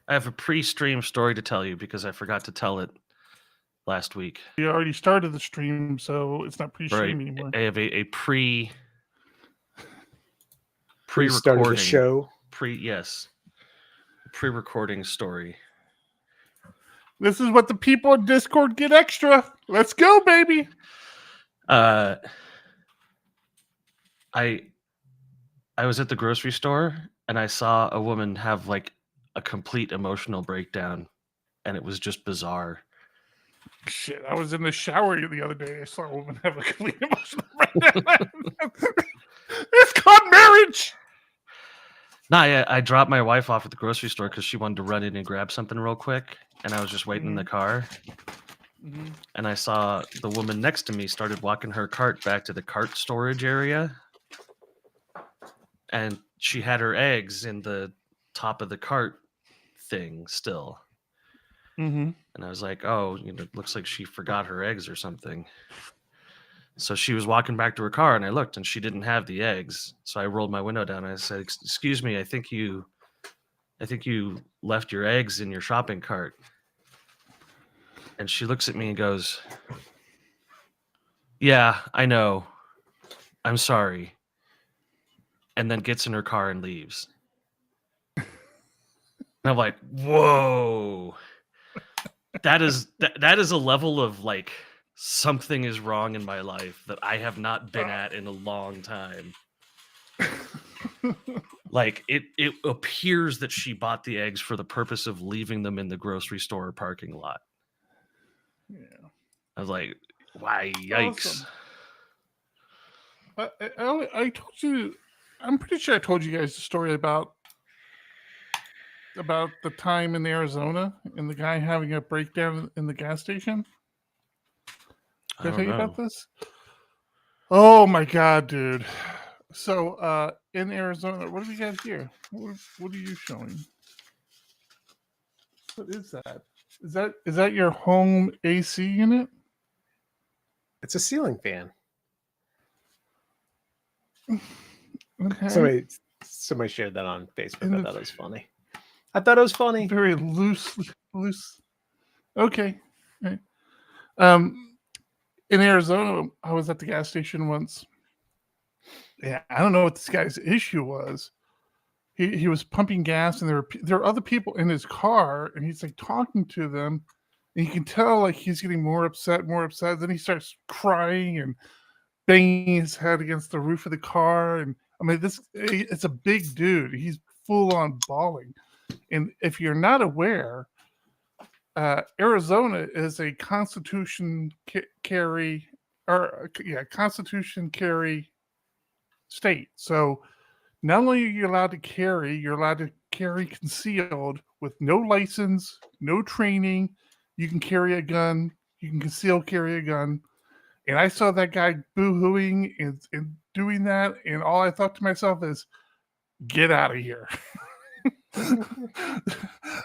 I have a pre-stream story to tell you because I forgot to tell it last week. We already started the stream, so it's not pre-stream anymore. I have a pre-started the show. Pre-recording story. This is what the people in Discord get extra. Let's go, baby. I was at the grocery store and I saw a woman have like a complete emotional breakdown, and it was just bizarre. Shit, I was in the shower the other day. I saw a woman have a complete emotional breakdown. It's called marriage. Nah, I dropped my wife off at the grocery store because she wanted to run in and grab something real quick, and I was just waiting in the car. Mm-hmm. And I saw the woman next to me started walking her cart back to the cart storage area, and she had her eggs in the top of the cart thing still. Mm-hmm. And I was like, oh, it looks like she forgot her eggs or something. So she was walking back to her car, and I looked, and she didn't have the eggs. So I rolled my window down, and I said, excuse me, I think you left your eggs in your shopping cart. And she looks at me and goes, yeah, I know. I'm sorry. And then gets in her car and leaves. And I'm like, whoa. That is a level of like something is wrong in my life that I have not been at in a long time. Like it appears that she bought the eggs for the purpose of leaving them in the grocery store parking lot. Yeah. I was like, why, yikes. Awesome. I told you, I'm pretty sure I told you guys the story about the time in Arizona and the guy having a breakdown in the gas station. Did I tell you about this? Oh my God, dude. So in Arizona, what do we got here? What are you showing? What is that? Is that your home AC unit? It's a ceiling fan. Okay. Somebody shared that on Facebook. I thought it was funny. Very loose. Okay. Right. In Arizona, I was at the gas station once. Yeah, I don't know what this guy's issue was. He was pumping gas, and there were other people in his car, and he's like talking to them, and you can tell like he's getting more upset. Then he starts crying and banging his head against the roof of the car, and I mean, it's a big dude. He's full on bawling. And if you're not aware, Arizona is a Constitution carry state. So not only are you allowed to carry, you're allowed to carry concealed with no license, no training. You can carry a gun. You can conceal carry a gun. And I saw that guy boo-hooing and doing that, and all I thought to myself is, get out of here.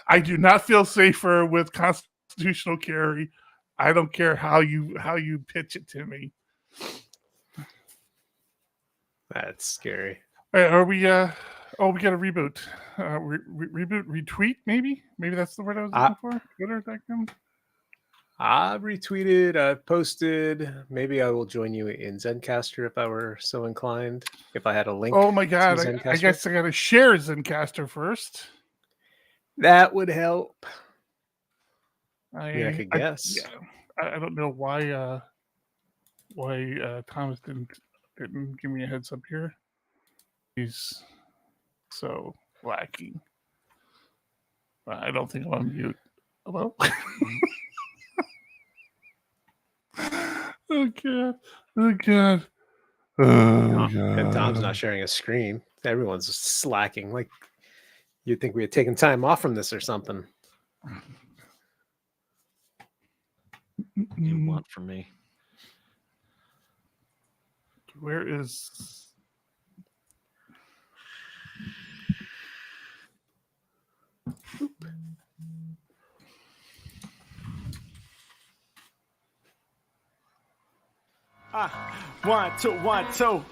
I do not feel safer with constitutional carry. I don't care how you pitch it to me. That's scary. Are we? We got a reboot. Reboot, retweet, maybe. Maybe that's the word I was looking for. Twitter.com. I retweeted. I posted. Maybe I will join you in Zencastr if I were so inclined. If I had a link. Oh my God! I guess I got to share Zencastr first. That would help. I could guess. I don't know why Thomas didn't give me a heads up here. He's so lacking. I don't think I'm on mute. Hello? Oh God. And Tom's not sharing a screen. Everyone's just slacking. Like you'd think we had taken time off from this or something. What do you want from me? Where is... 1, 2, 1, 2.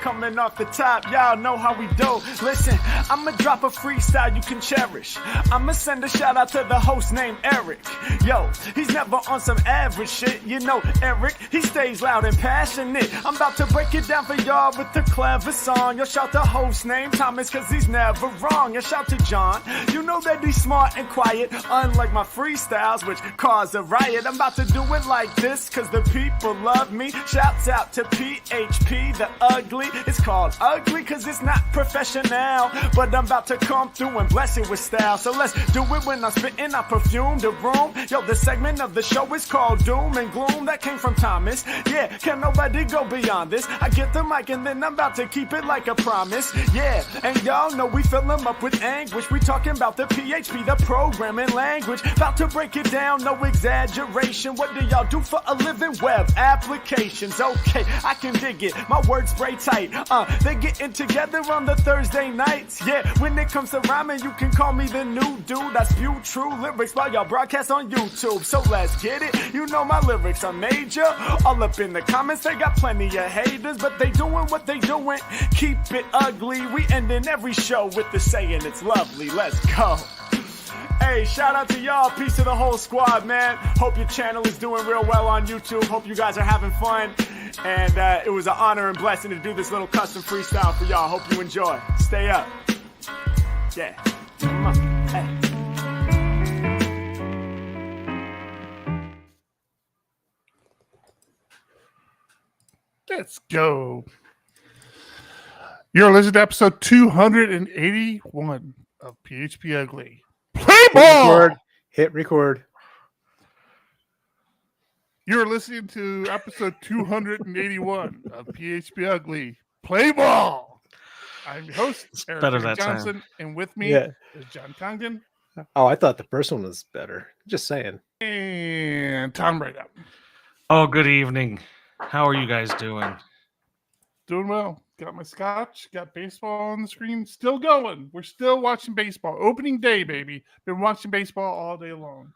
Coming off the top, y'all know how we do. Listen, I'ma drop a freestyle you can cherish. I'ma send a shout out to the host named Eric. Yo, he's never on some average shit. You know Eric, he stays loud and passionate. I'm about to break it down for y'all with a clever song. Yo, shout the host named Thomas, cause he's never wrong. And shout to John, you know that he's smart and quiet, unlike my freestyles, which cause a riot. I'm about to do it like this, cause the people love me. Shouts out to PHP, the ugly. It's called ugly cause it's not professional, but I'm about to come through and bless it with style. So let's do it when I'm spitting, I perfume the room. Yo, the segment of the show is called Doom and Gloom. That came from Thomas. Yeah, can nobody go beyond this? I get the mic and then I'm about to keep it like a promise. Yeah, and y'all know we fill them up with anguish. We talking about the PHP, the programming language. About to break it down, no exaggeration. What do y'all do for a living? Web applications. Okay, I can dig it. My words spray tight. They getting together on the Thursday nights. Yeah, when it comes to rhyming, you can call me the new dude. I spew true lyrics while y'all broadcast on YouTube. So let's get it. You know my lyrics are major. All up in the comments, they got plenty of haters, but they doing what they doing. Keep it ugly. We ending every show with the saying it's lovely. Let's go. Hey, shout out to y'all. Peace to the whole squad, man. Hope your channel is doing real well on YouTube. Hope you guys are having fun. And it was an honor and blessing to do this little custom freestyle for y'all. Hope you enjoy. Stay up. Yeah. Come on. Hey. Let's go. You're listening to episode 281 of PHPUgly. Play ball! Hit record. You're listening to episode 281 of PHPUgly. Play ball! I'm your host, Eric better that Johnson, time. and with me Yeah. is John Congdon Oh, I thought the first one was better. Just saying. and Tom Right Up. Oh, good evening. How are you guys doing? Doing well. Got my scotch. Got baseball on the screen. Still going. We're still watching baseball. Opening day, baby. Been watching baseball all day long.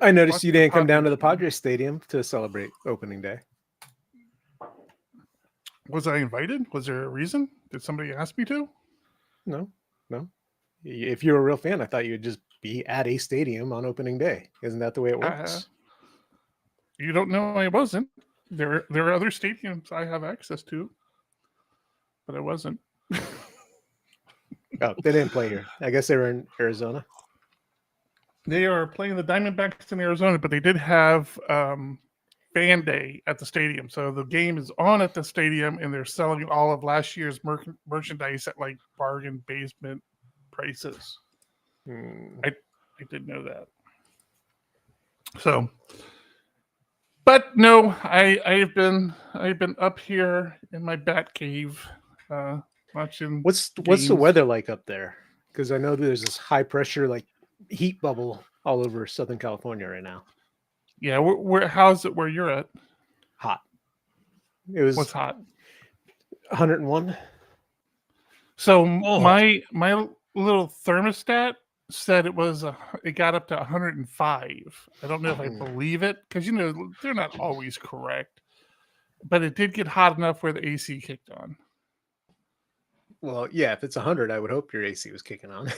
I noticed you Watching didn't come down to the Padres. Padres Stadium to celebrate opening day. Was I invited? Was there a reason? Did somebody ask me to? No. If you're a real fan, I thought you'd just be at a stadium on opening day. Isn't that the way it works? You don't know I wasn't. There are other stadiums I have access to, but I wasn't. Oh, they didn't play here. I guess they were in Arizona. They are playing the Diamondbacks in Arizona, but they did have fan day at the stadium. So the game is on at the stadium, and they're selling all of last year's merchandise at like bargain basement prices. I didn't know that. So, but no, I've been up here in my bat cave watching. What's the games. weather like up there? Because I know there's this high pressure like heat bubble all over Southern California right now. Yeah, where how's it where you're at? Hot. It was What's hot? 101. So Oh. my little thermostat said it got up to 105. I don't know if I believe it because they're not always correct, but it did get hot enough where the AC kicked on. Well, yeah, if it's 100, I would hope your AC was kicking on.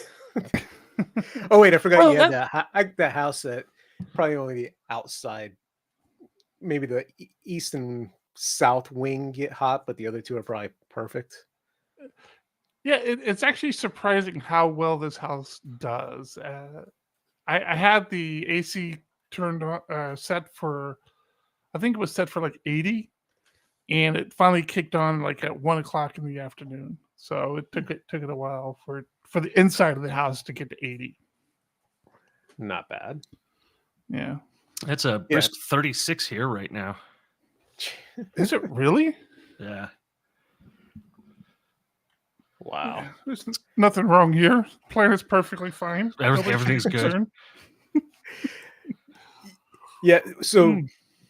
Oh wait, I forgot Well, you had that house that probably only the outside, maybe the east and south wing get hot, but the other two are probably perfect. Yeah, it's actually surprising how well this house does. I had the AC turned on, set for, I think it was set for like 80, and it finally kicked on like at 1 o'clock in the afternoon. So it took it a while for the inside of the house to get to 80. Not bad. Yeah. It's a brisk 36 here right now. Is it really? Yeah. Wow. Yeah, there's nothing wrong here. Planet's perfectly fine. Everything's good. Yeah. So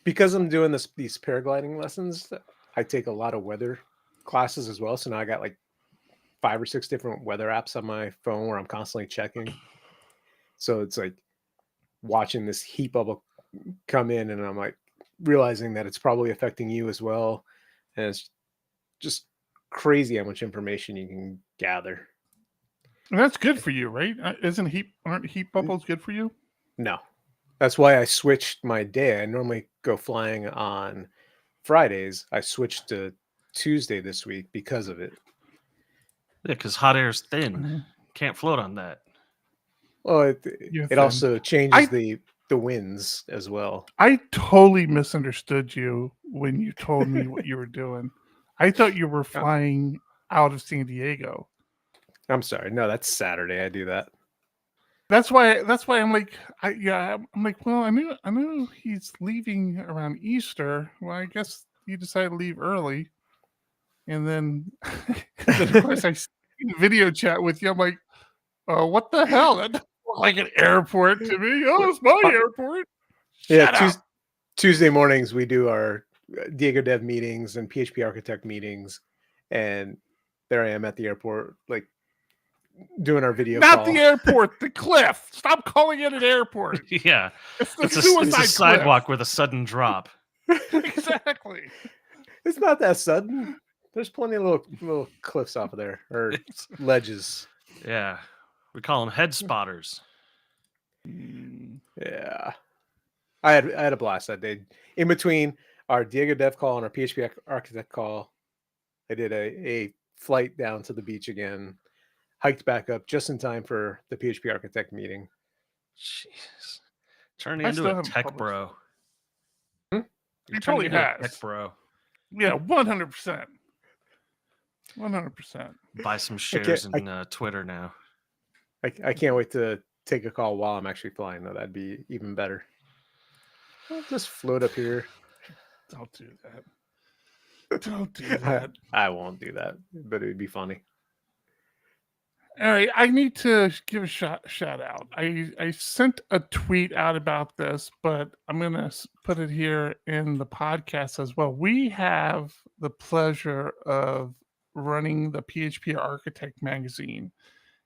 because I'm doing these paragliding lessons, I take a lot of weather classes as well. So now I got like 5 or 6 different weather apps on my phone where I'm constantly checking. So it's like watching this heat bubble come in, and I'm like realizing that it's probably affecting you as well. And it's just crazy how much information you can gather. And that's good for you, right? Aren't heat bubbles good for you? No, that's why I switched my day. I normally go flying on Fridays. I switched to Tuesday this week because of it. Yeah, because hot air's thin. Mhm. Can't float on that. Well, You're it thin. also changes the winds as well. I totally misunderstood you when you told me what you were doing. I thought you were flying out of San Diego. I'm sorry. No, that's Saturday. I do that. That's why I'm like, I'm like, well, I knew he's leaving around Easter. Well, I guess he decided to leave early. And then, of course, I see the video chat with you. I'm like, oh, what the hell? That doesn't look like an airport to me. Oh, it's my airport. Yeah, Shut up. Tuesday mornings we do our Diego Dev meetings and PHP Architect meetings, and there I am at the airport, like doing our video Not call. the airport, the cliff. Stop calling it an airport. Yeah. It's the It's suicide a sidewalk with a sudden drop. Exactly. It's not that sudden. There's plenty of little cliffs off of there, or ledges. Yeah. We call them head spotters. Yeah. I had a blast that day. In between our Diego Dev call and our PHP Architect call, I did a flight down to the beach again, hiked back up just in time for the PHP Architect meeting. Jeez. Turning I into still a haven't tech published bro. Hmm? You're He turning totally into a has. tech bro. Yeah, 100%. 100%. Buy some shares in Twitter now. I can't wait to take a call while I'm actually flying, though. That'd be even better. I'll just float up here. Don't do that. Don't do that. I won't do that, but it'd be funny. All right, I need to give a shout out. I sent a tweet out about this, but I'm going to put it here in the podcast as well. We have the pleasure of running the PHP Architect magazine.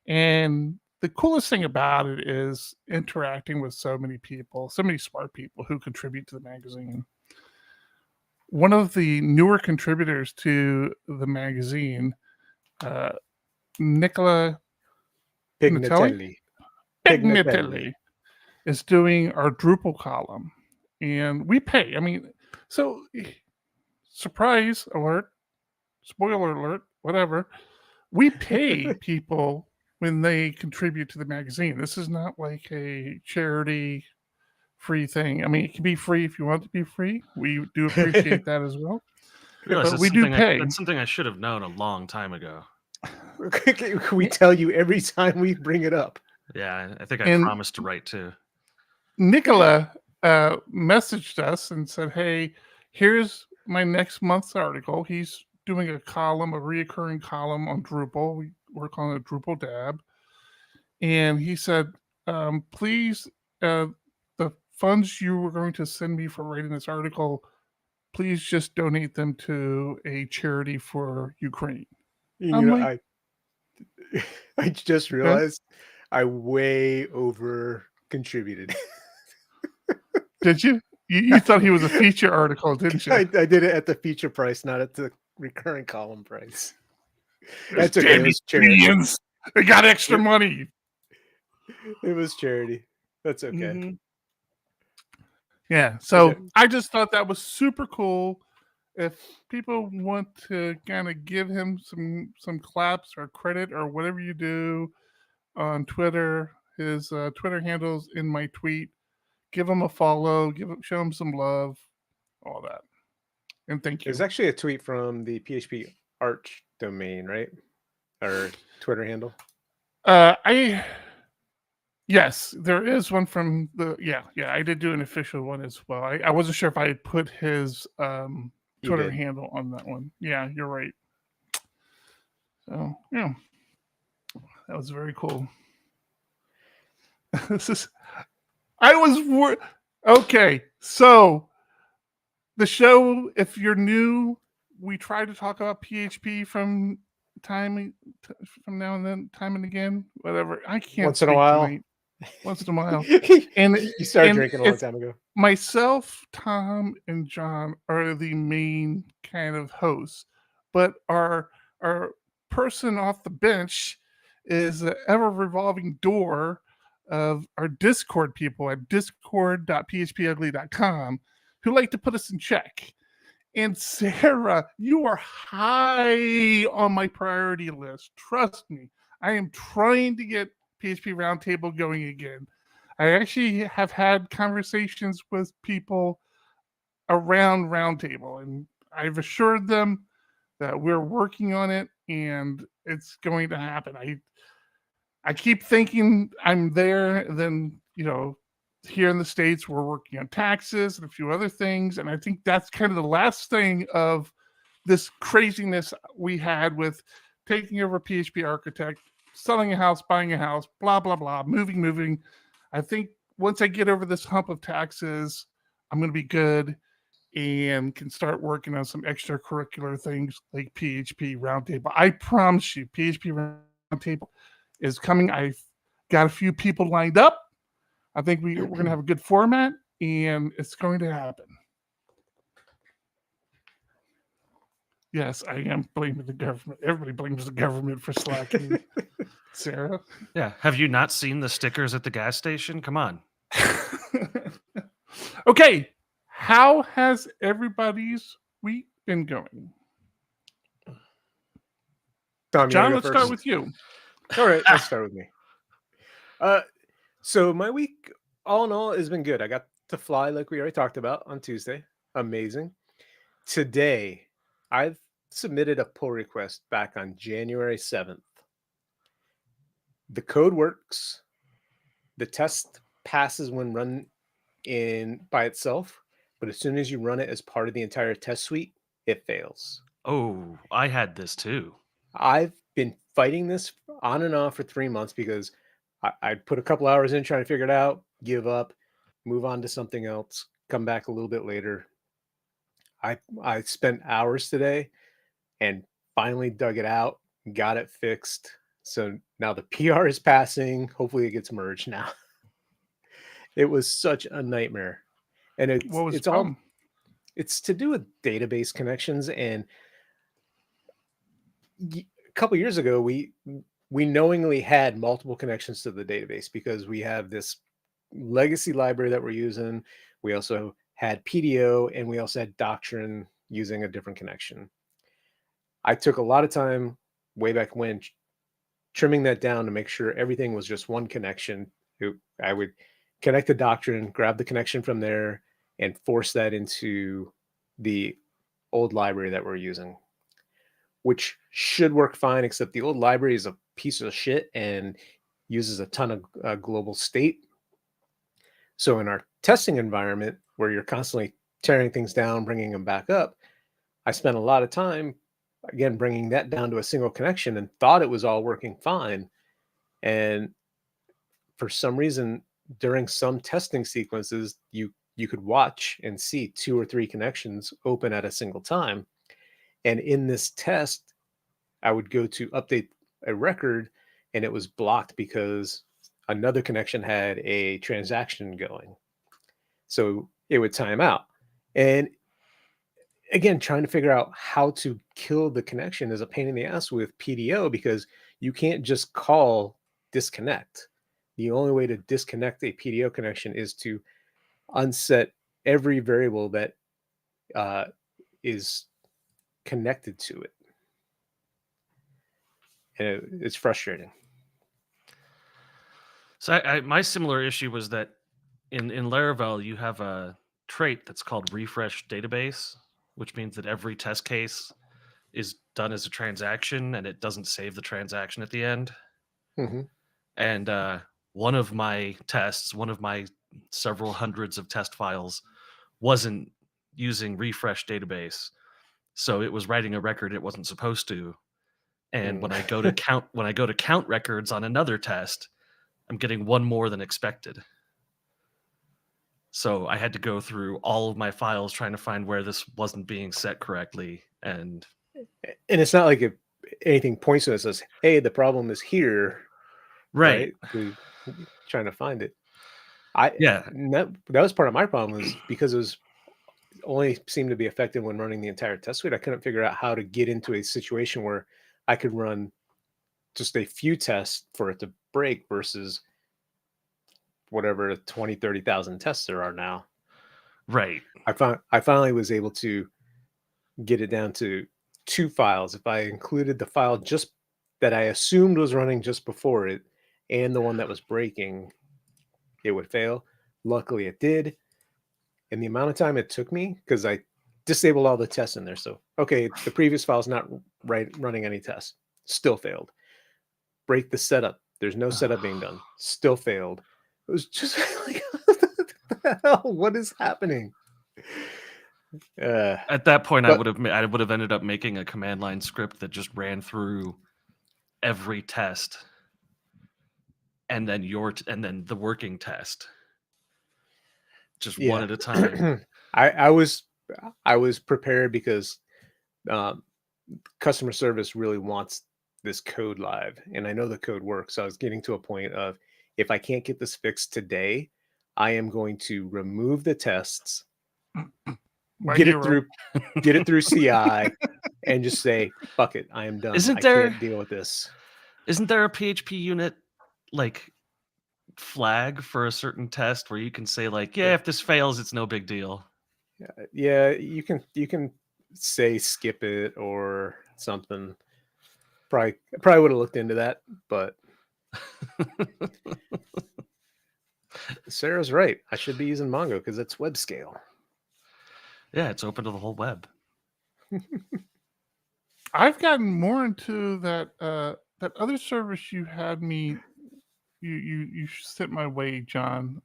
And the coolest thing about it is interacting with so many people, so many smart people who contribute to the magazine. One of the newer contributors to the magazine, Nicola Pignatelli. Pignatelli is doing our Drupal column, and we pay. I mean, so surprise alert, spoiler alert, whatever. We pay people when they contribute to the magazine. This is not like a charity free thing. I mean, it can be free if you want it to be free. We do appreciate that as well. Realize But we do pay. That's something I should have known a long time ago. We tell you every time we bring it up. Yeah, I think I promised to write too. Nicola messaged us and said, hey, here's my next month's article. He's doing a column, a reoccurring column on Drupal. We're calling it Drupal Dab. And he said, please, the funds you were going to send me for writing this article, please just donate them to a charity for Ukraine. You know, I just realized I way over contributed. Did you? You thought he was a feature article, didn't you? I did it at the feature price, not at the recurring column price. That's okay. It was charity. They got extra money. It was charity. That's okay. Mm-hmm. Yeah. So I just thought that was super cool. If people want to kind of give him some claps or credit or whatever you do on Twitter, his Twitter handle's in my tweet. Give him a follow. Show him some love. All that. And thank you. There's actually a tweet from the PHP Arch domain, right? Or Twitter handle. Yes, there is one from the I did do an official one as well. I wasn't sure if I had put his Twitter handle on that one. Yeah, you're right. So yeah, that was very cool. Okay. So the show, if you're new, we try to talk about PHP from now and then, time and again, whatever. I can't. Once in a while. once in a while. And you started and drinking a long it's- time ago. Myself, Tom, and John are the main kind of hosts, but our person off the bench is the ever revolving door of our Discord people at discord.phpugly.com who like to put us in check. And Sarah, you are high on my priority list. Trust me, I am trying to get PHP Roundtable going again. I actually have had conversations with people around Roundtable, and I've assured them that we're working on it and it's going to happen. I keep thinking I'm there, and then, here in the States, we're working on taxes and a few other things. And I think that's kind of the last thing of this craziness we had with taking over PHP Architect, selling a house, buying a house, blah, blah, blah, moving. I think once I get over this hump of taxes, I'm going to be good and can start working on some extracurricular things like PHP Roundtable. I promise you, PHP Roundtable is coming. I've got a few people lined up. I think we're going to have a good format, and it's going to happen. Yes, I am blaming the government. Everybody blames the government for slacking. Sarah? Yeah. Have you not seen the stickers at the gas station? Come on. Okay. How has everybody's week been going? Tom, John, let's start with you. All right, let's start with me. So my week, all in all, has been good. I got to fly, like we already talked about, on Tuesday. Amazing. Today, I've submitted a pull request back on January 7th. The code works. The test passes when run by itself, but as soon as you run it as part of the entire test suite, it fails. Oh, I had this too. I've been fighting this on and off for 3 months because I'd put a couple hours in trying to figure it out, give up, move on to something else, come back a little bit later. I spent hours today and finally dug it out, got it fixed. So now the PR is passing. Hopefully it gets merged now. It was such a nightmare. And it's to do with database connections. And a couple years ago, we knowingly had multiple connections to the database because we have this legacy library that we're using. We also had PDO, and we also had Doctrine using a different connection. I took a lot of time way back when trimming that down to make sure everything was just one connection. I would connect the Doctrine, grab the connection from there, and force that into the old library that we're using, which should work fine, except the old library is a piece of shit and uses a ton of global state. So in our testing environment, where you're constantly tearing things down, bringing them back up, I spent a lot of time, again, bringing that down to a single connection and thought it was all working fine. And for some reason, during some testing sequences, you could watch and see 2 or 3 connections open at a single time. And in this test, I would go to update a record and it was blocked because another connection had a transaction going. So it would time out. And again, trying to figure out how to kill the connection is a pain in the ass with PDO because you can't just call disconnect. The only way to disconnect a PDO connection is to unset every variable that is connected to it. And it's frustrating. So my similar issue was that in Laravel, you have a trait that's called refresh database, which means that every test case is done as a transaction and it doesn't save the transaction at the end. Mm-hmm. And one of my tests, one of my several hundreds of test files, wasn't using refresh database. So it was writing a record it wasn't supposed to. And when I go to count records on another test, I'm getting one more than expected. So I had to go through all of my files trying to find where this wasn't being set correctly. And it's not like anything points to it and says, hey, the problem is here. Right. Trying to find it. Yeah. That was part of my problem, was because it was only seemed to be effective when running the entire test suite. I couldn't figure out how to get into a situation where I could run just a few tests for it to break versus whatever 20, 30,000 tests there are now. Right. I finally was able to get it down to 2 files. If I included the file just that I assumed was running just before it and the one that was breaking, it would fail. Luckily it did. And the amount of time it took me, because I disabled all the tests in there. So, okay, the previous file's not running any tests. Still failed. Break the setup. There's no setup being done. Still failed. It was just like, what the hell? What is happening? At that point, I would have ended up making a command line script that just ran through every test, and then the working test, just one at a time. I was prepared because customer service really wants this code live, and I know the code works. So I was getting to a point of, if I can't get this fixed today, I am going to remove the tests, get it through CI, and just say, fuck it, I am done. I can't deal with this. Isn't there a PHP unit like flag for a certain test where you can say like, yeah, if this fails, it's no big deal? Yeah, you can say skip it or something. Probably would have looked into that, but Sarah's right. I should be using Mongo because it's web scale. Yeah, it's open to the whole web. I've gotten more into that that other service you had me you sent my way, John.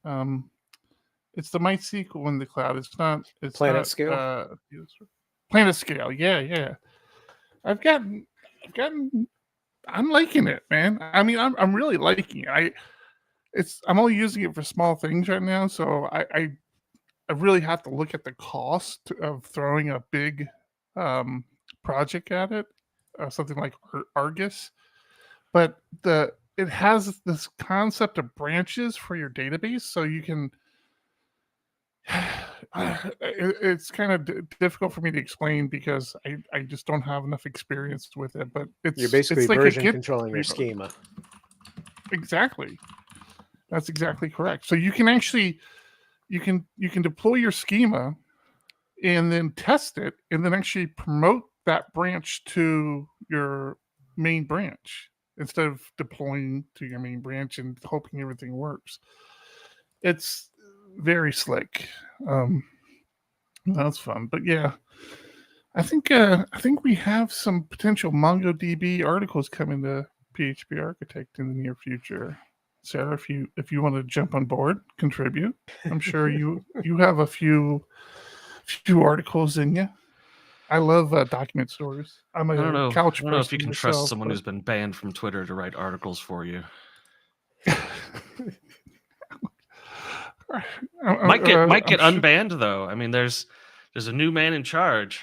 It's the MySQL in the cloud. It's Planet Scale. Planet Scale. Yeah. I'm liking it, man. I mean, I'm really liking it. I'm only using it for small things right now, so I really have to look at the cost of throwing a big project at it, something like Argus. But it has this concept of branches for your database, so you can. It's kind of difficult for me to explain because I just don't have enough experience with it. But you're basically like version controlling your schema. Exactly, that's exactly correct. So you can actually you can deploy your schema and then test it, and then actually promote that branch to your main branch instead of deploying to your main branch and hoping everything works. It's very slick. That's fun. But yeah, I think we have some potential MongoDB articles coming to PHP Architect in the near future. Sarah, if you want to jump on board, contribute. I'm sure you have a few articles in you. I love document stories. I'm a couch person. I don't know if you can myself, trust someone who's been banned from Twitter to write articles for you. Might get unbanned though. I mean, there's a new man in charge.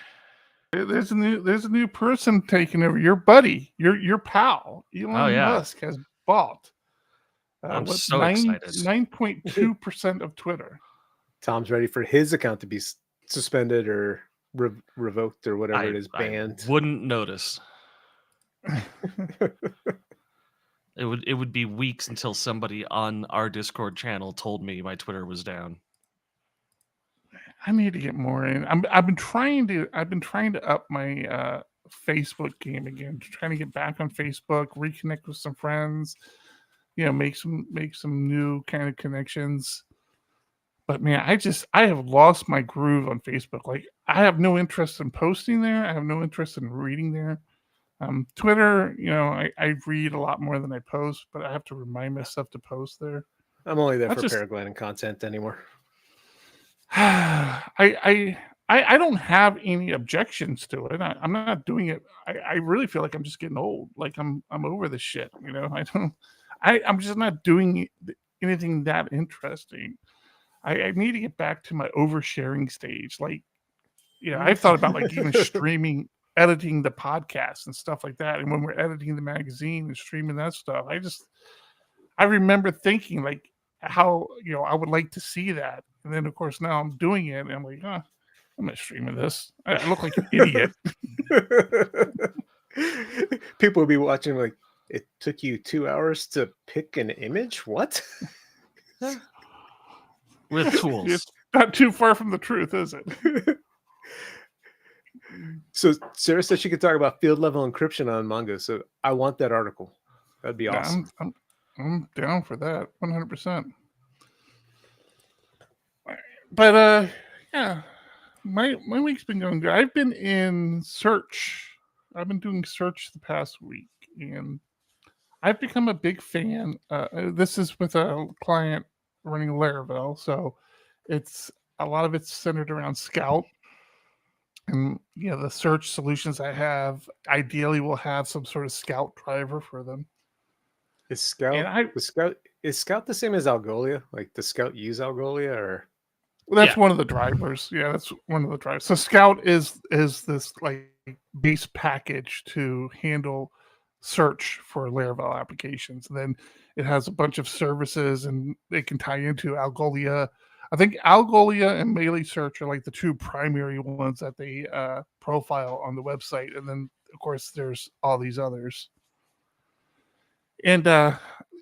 There's a new person taking over. Your buddy, your pal, Elon Musk has bought. I'm so excited. 9.2% of Twitter. Tom's ready for his account to be suspended or revoked or whatever it is, banned. I wouldn't notice. It would be weeks until somebody on our Discord channel told me my Twitter was down. I need to get more in. I've been trying to up my Facebook game again, trying to get back on Facebook, reconnect with some friends, make some new kind of connections. But man, I have lost my groove on Facebook. Like, I have no interest in posting there. I have no interest in reading there. Twitter, I read a lot more than I post, but I have to remind myself to post there. I'm only there for paragliding content anymore. I don't have any objections to it. I'm not doing it. I really feel like I'm just getting old. Like I'm over this shit. I'm just not doing anything that interesting. I need to get back to my oversharing stage. Like, I've thought about like even streaming, editing the podcast and stuff like that. And when we're editing the magazine and streaming that stuff, I remember thinking like how I would like to see that, and then of course now I'm doing it, and I'm like, I'm not streaming this. I look like an idiot. People will be watching like, it took you 2 hours to pick an image. What? With tools. It's not too far from the truth, is it? So Sarah said she could talk about field level encryption on Mongo. So I want that article. That'd be awesome. I'm down for that 100%. But yeah, my week's been going good. I've been in Search. I've been doing Search the past week, and I've become a big fan. This is with a client running Laravel, so a lot of it's centered around Scout. And the search solutions I have ideally will have some sort of Scout driver for them. Is Scout the same as Algolia? Like, does Scout use Algolia, or? Well, that's one of the drivers. Yeah, that's one of the drivers. So Scout is this like base package to handle search for Laravel applications. And then it has a bunch of services, and they can tie into Algolia. I think Algolia and Melee Search are like the two primary ones that they profile on the website. And then, of course, there's all these others. And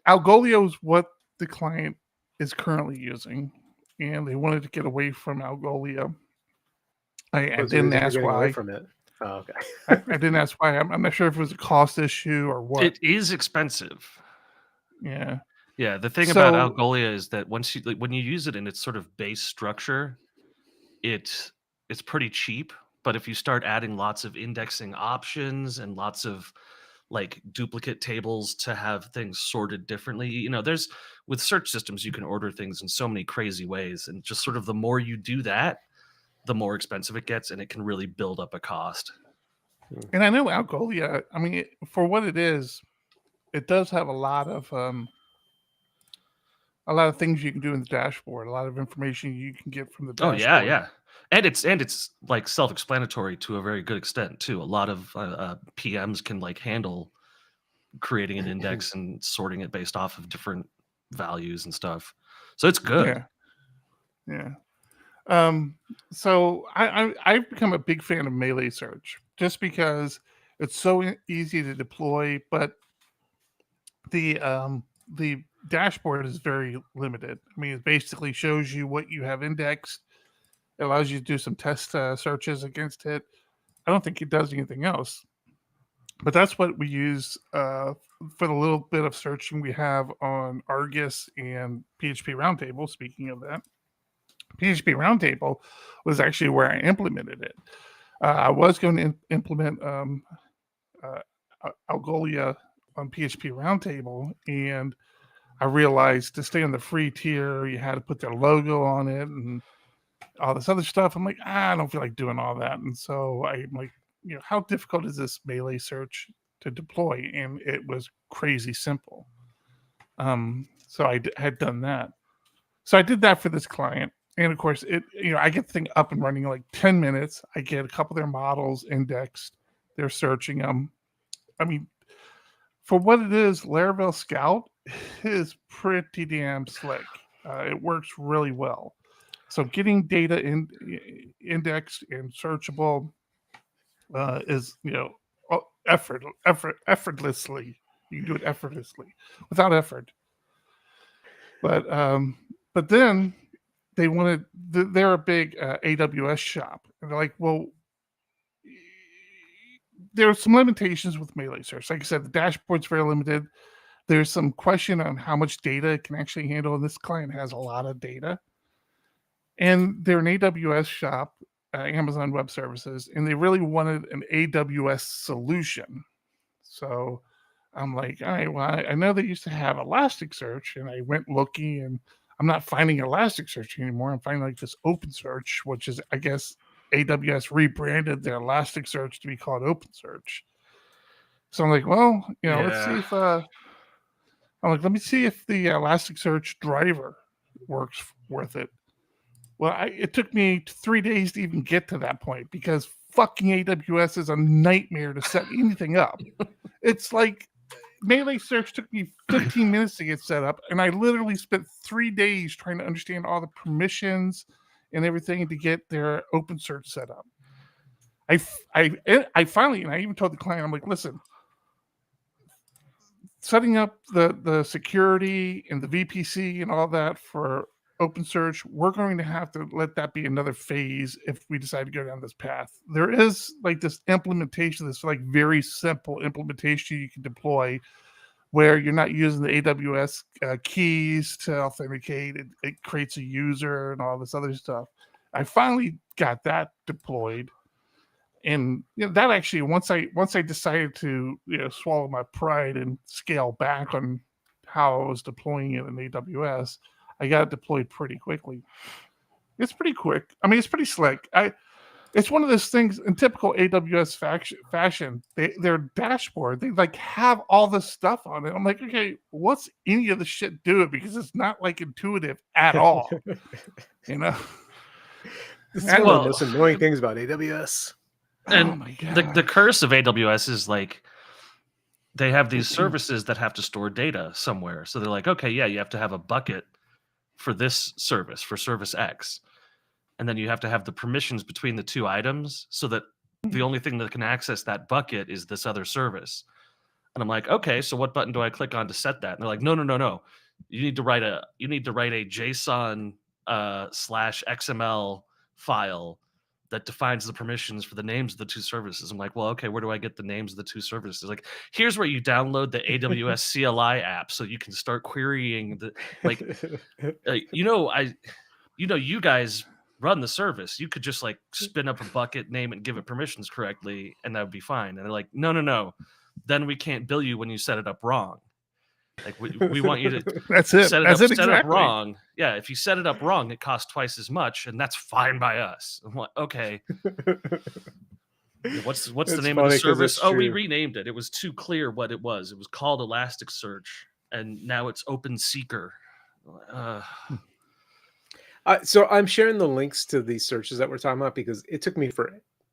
Algolia is what the client is currently using, and they wanted to get away from Algolia. I didn't ask why. Away from it. Oh, okay. I didn't ask why. I'm not sure if it was a cost issue or what. It is expensive. Yeah. Yeah, the thing about Algolia is that when you use it in its sort of base structure, it's pretty cheap. But if you start adding lots of indexing options and lots of like duplicate tables to have things sorted differently, there's with search systems you can order things in so many crazy ways, and just sort of the more you do that, the more expensive it gets, and it can really build up a cost. And I know Algolia, I mean, for what it is, it does have a lot of things you can do in the dashboard, a lot of information you can get from the dashboard. Oh yeah. And it's like self-explanatory to a very good extent too. A lot of PMs can like handle creating an index and sorting it based off of different values and stuff. So it's good. Yeah. So I've become a big fan of Melee Search just because it's so easy to deploy, but the dashboard is very limited. I mean, it basically shows you what you have indexed. It allows you to do some test searches against it. I don't think it does anything else. But that's what we use for the little bit of searching we have on Argus and PHP Roundtable. Speaking of that, PHP Roundtable was actually where I implemented it. I was going to implement Algolia on PHP Roundtable, and I realized to stay on the free tier, you had to put their logo on it and all this other stuff. I'm like, I don't feel like doing all that. And so I'm like, how difficult is this Melee Search to deploy? And it was crazy simple. So I had done that. So I did that for this client. And of course, I get the thing up and running in like 10 minutes. I get a couple of their models indexed. They're searching them. I mean, for what it is, Laravel Scout is pretty damn slick. It works really well. So getting data indexed and searchable is effortlessly. You can do it effortlessly without effort. But then they wanted. They're a big AWS shop, and they're like, well, there are some limitations with Melee Search. Like I said, the dashboard's very limited. There's some question on how much data it can actually handle, and this client has a lot of data. And they're an AWS shop, Amazon Web Services, and they really wanted an AWS solution. So I'm like, all right, well, I know they used to have Elasticsearch, and I went looking, and I'm not finding Elasticsearch anymore. I'm finding like this OpenSearch, which is, I guess, AWS rebranded their Elasticsearch to be called OpenSearch. So I'm like, well, let's see if let me see if the Elasticsearch driver works with it. Well, it took me 3 days to even get to that point because fucking AWS is a nightmare to set anything up. It's like Melee Search took me 15 minutes to get set up, and I literally spent 3 days trying to understand all the permissions and everything to get their OpenSearch set up. I finally, and I even told the client, I'm like, listen, setting up the security and the VPC and all that for OpenSearch, we're going to have to let that be another phase if we decide to go down this path. There is like this implementation, this like very simple implementation you can deploy where you're not using the AWS keys to authenticate. It creates a user and all this other stuff. I finally got that deployed. And that actually, once I decided to swallow my pride and scale back on how I was deploying it in AWS, I got it deployed pretty quickly. It's pretty quick. I mean, it's pretty slick. It's one of those things in typical AWS fashion. Their dashboard, they like have all this stuff on it. I'm like, okay, what's any of the shit doing? Because it's not like intuitive at all. This is one of the most annoying things about AWS. And oh my God. the curse of AWS is like they have these services that have to store data somewhere. So they're like, okay, yeah, you have to have a bucket for this service, for service X. And then you have to have the permissions between the two items so that the only thing that can access that bucket is this other service. And I'm like, okay, so what button do I click on to set that? And they're like, no. You need to write a JSON /XML file that defines the permissions for the names of the two services. I'm like, well, okay, where do I get the names of the two services? Like, here's where you download the AWS CLI app so you can start querying the you guys run the service. You could just like spin up a bucket, name it, and give it permissions correctly, and that would be fine. And they're like, no. Then we can't bill you when you set it up wrong. Like we want you to That's it. set it That's up, it set exactly. up wrong. Yeah, if you set it up wrong, it costs twice as much, and that's fine by us. I'm like, okay. What's the name of the service? Oh, we renamed it. It was too clear what it was. It was called Elasticsearch, and now it's OpenSeeker. So I'm sharing the links to these searches that we're talking about because it took me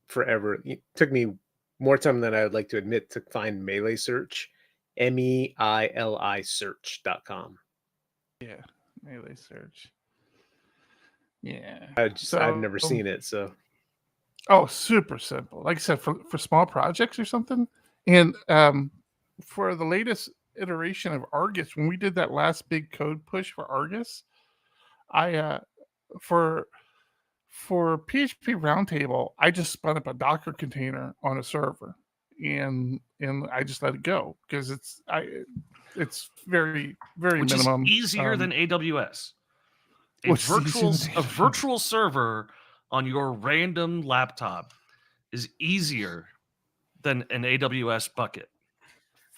forever. It took me more time than I would like to admit to find Melee Search. MEILI search.com. Yeah, Melee Search. Yeah. I've never seen it, so. Oh, super simple. Like I said, for small projects or something. And for the latest iteration of Argus, when we did that last big code push for Argus, I for PHP Roundtable, I just spun up a Docker container on a server. And I just let it go because it's very, very Which minimum. Is easier than AWS. A virtual server on your random laptop is easier than an AWS bucket.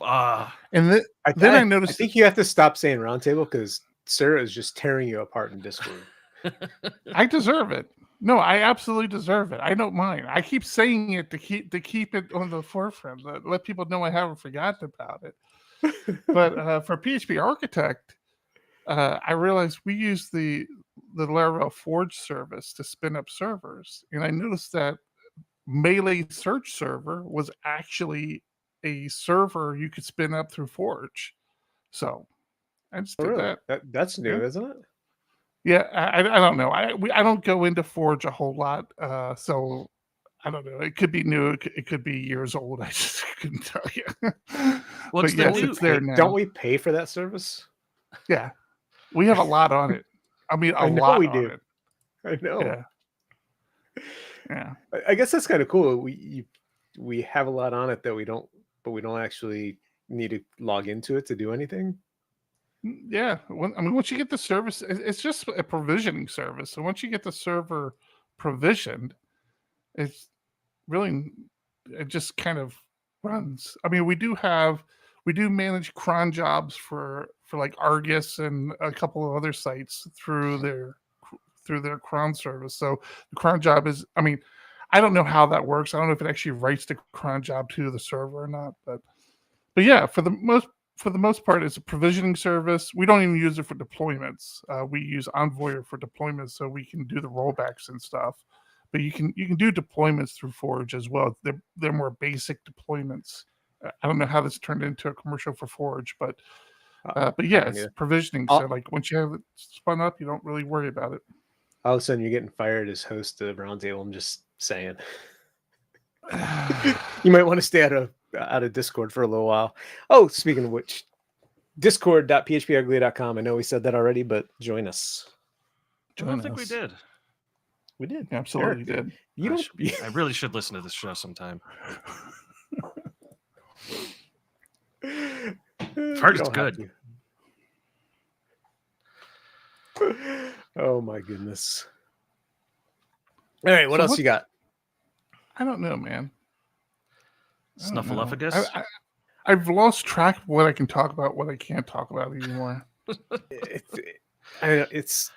And then I noticed. I think you have to stop saying Roundtable because Sarah is just tearing you apart in Discord. I deserve it. No, I absolutely deserve it. I don't mind. I keep saying it to keep it on the forefront, let people know I haven't forgotten about it. But for PHP Architect, I realized we use the Laravel Forge service to spin up servers, and I noticed that Melee Search server was actually a server you could spin up through Forge. So I just did that. That's new, isn't it? Yeah, I don't know. I don't go into Forge a whole lot, so I don't know. It could be new. It could be years old. I just couldn't tell you. What's but yes, it's there now. Don't we pay for that service? Yeah, we have a lot on it. I mean, a lot. We do. It. I know. Yeah. I guess that's kind of cool. We have a lot on it that we don't actually need to log into it to do anything. Yeah, once you get the service, it's just a provisioning service. So once you get the server provisioned, it just kind of runs. I mean, we do manage cron jobs for like Argus and a couple of other sites through their cron service. So the cron job is, I mean, I don't know how that works. I don't know if it actually writes the cron job to the server or not, but yeah, for the most part, it's a provisioning service. We don't even use it for deployments. We use Envoy for deployments, so we can do the rollbacks and stuff. But you can do deployments through Forge as well. They're more basic deployments. I don't know how this turned into a commercial for Forge, but yeah, it's provisioning. So like once you have it spun up, you don't really worry about it. All of a sudden, you're getting fired as host of Roundtable. I'm just saying. You might want to stay out of Discord for a little while. Oh, speaking of which, discord.phpugly.com. I know we said that already, but join us. I don't think we did. We did. Absolutely did. I really should listen to this show sometime. I've heard it's good. Oh my goodness. All right, what else you got? I don't know, man. Snuffleupagus? I've lost track of what I can talk about, what I can't talk about anymore. It's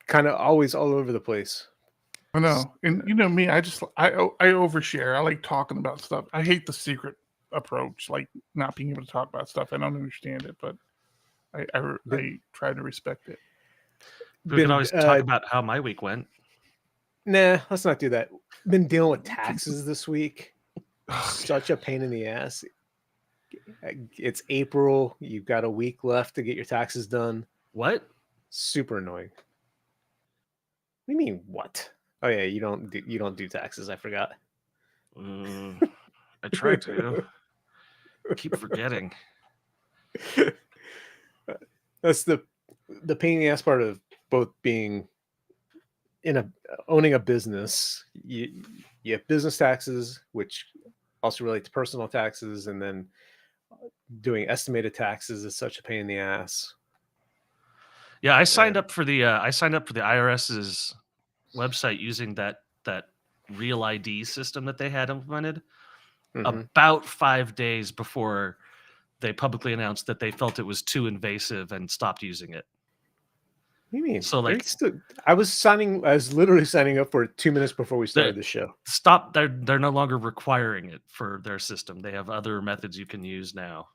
kind of always all over the place. I know. And you know me, I overshare. I like talking about stuff. I hate the secret approach, like not being able to talk about stuff. I don't understand it, but I try to respect it. We can always talk about how my week went. Nah, let's not do that. Been dealing with taxes this week. Such a pain in the ass. It's April. You've got a week left to get your taxes done. What? Super annoying. What do you mean, what? Oh yeah, you don't do taxes. I forgot. I try to. I keep forgetting. That's the pain in the ass part of both being owning a business. You have business taxes, which also relate to personal taxes, and then doing estimated taxes is such a pain in the ass. Yeah, I signed up for the IRS's website using that Real ID system that they had implemented about 5 days before they publicly announced that they felt it was too invasive and stopped using it. What do you mean? So like, I was literally signing up for it 2 minutes before we started the show. Stop! They're no longer requiring it for their system. They have other methods you can use now.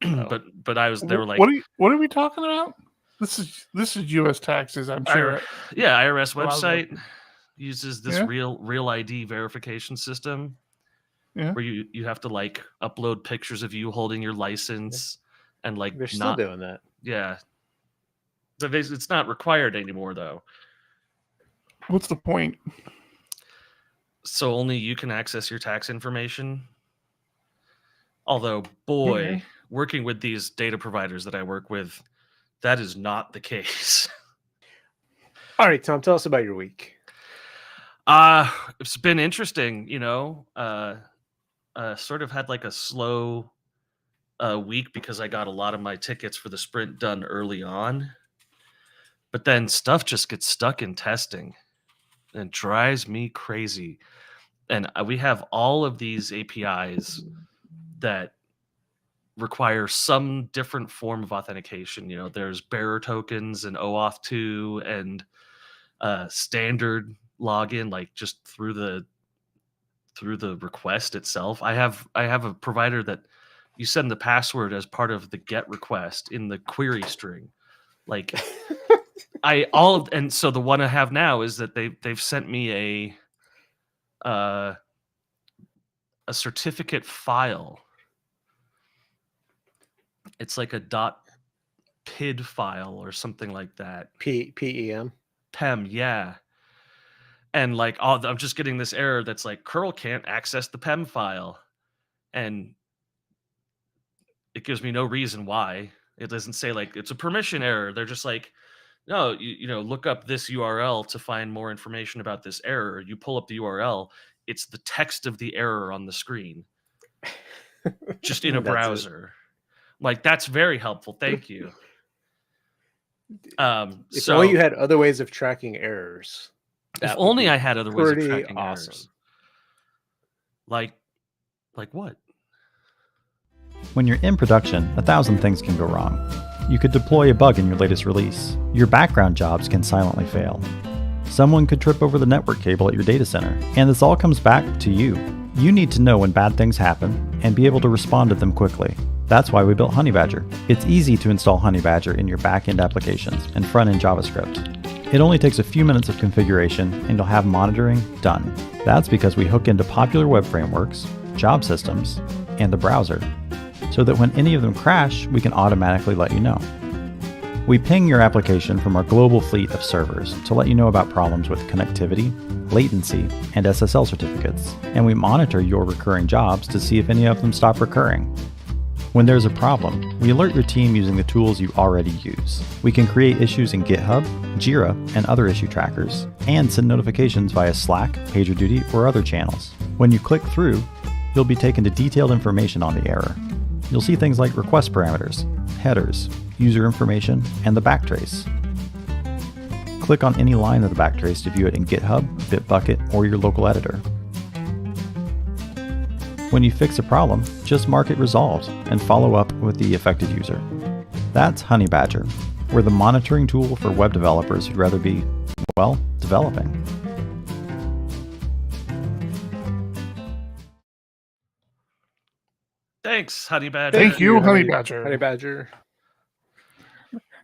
But they were like, what are we talking about? This is U.S. taxes, I'm sure. IRS website uses this real ID verification system. Yeah. Where you have to like upload pictures of you holding your license and like they're still doing that. Yeah. It's not required anymore though. What's the point? So only you can access your tax information. Although, boy, working with these data providers that I work with, that is not the case. All right, Tom, tell us about your week. It's been interesting, sort of had like a slow week because I got a lot of my tickets for the sprint done early on. But then stuff just gets stuck in testing and drives me crazy. And we have all of these APIs that require some different form of authentication. There's bearer tokens and OAuth 2 and standard login, like just through the request itself. I have a provider that you send the password as part of the GET request in the query string. Like so the one I have now is that they've sent me a certificate file. It's like a .pid file or something like that. PEM? PEM, yeah. And like, I'm just getting this error that's like, curl can't access the PEM file. And it gives me no reason why. It doesn't say like, it's a permission error. They're just like, no, look up this URL to find more information about this error. You pull up the URL. It's the text of the error on the screen. Just in a browser. Like, that's very helpful. Thank you. If only you had other ways of tracking errors. If only I had other ways of tracking errors. Like what? When you're in production, 1,000 things can go wrong. You could deploy a bug in your latest release. Your background jobs can silently fail. Someone could trip over the network cable at your data center, and this all comes back to you. You need to know when bad things happen and be able to respond to them quickly. That's why we built Honeybadger. It's easy to install Honeybadger in your back-end applications and front-end JavaScript. It only takes a few minutes of configuration and you'll have monitoring done. That's because we hook into popular web frameworks, job systems, and the browser, so that when any of them crash, we can automatically let you know. We ping your application from our global fleet of servers to let you know about problems with connectivity, latency, and SSL certificates, and we monitor your recurring jobs to see if any of them stop recurring. When there's a problem, we alert your team using the tools you already use. We can create issues in GitHub, Jira, and other issue trackers, and send notifications via Slack, PagerDuty, or other channels. When you click through, you'll be taken to detailed information on the error. You'll see things like request parameters, headers, user information, and the backtrace. Click on any line of the backtrace to view it in GitHub, Bitbucket, or your local editor. When you fix a problem, just mark it resolved and follow up with the affected user. That's Honeybadger. We're the monitoring tool for web developers who'd rather be, well, developing. Thanks, Honey Badger. Thank you, Honey Badger. Honey Badger.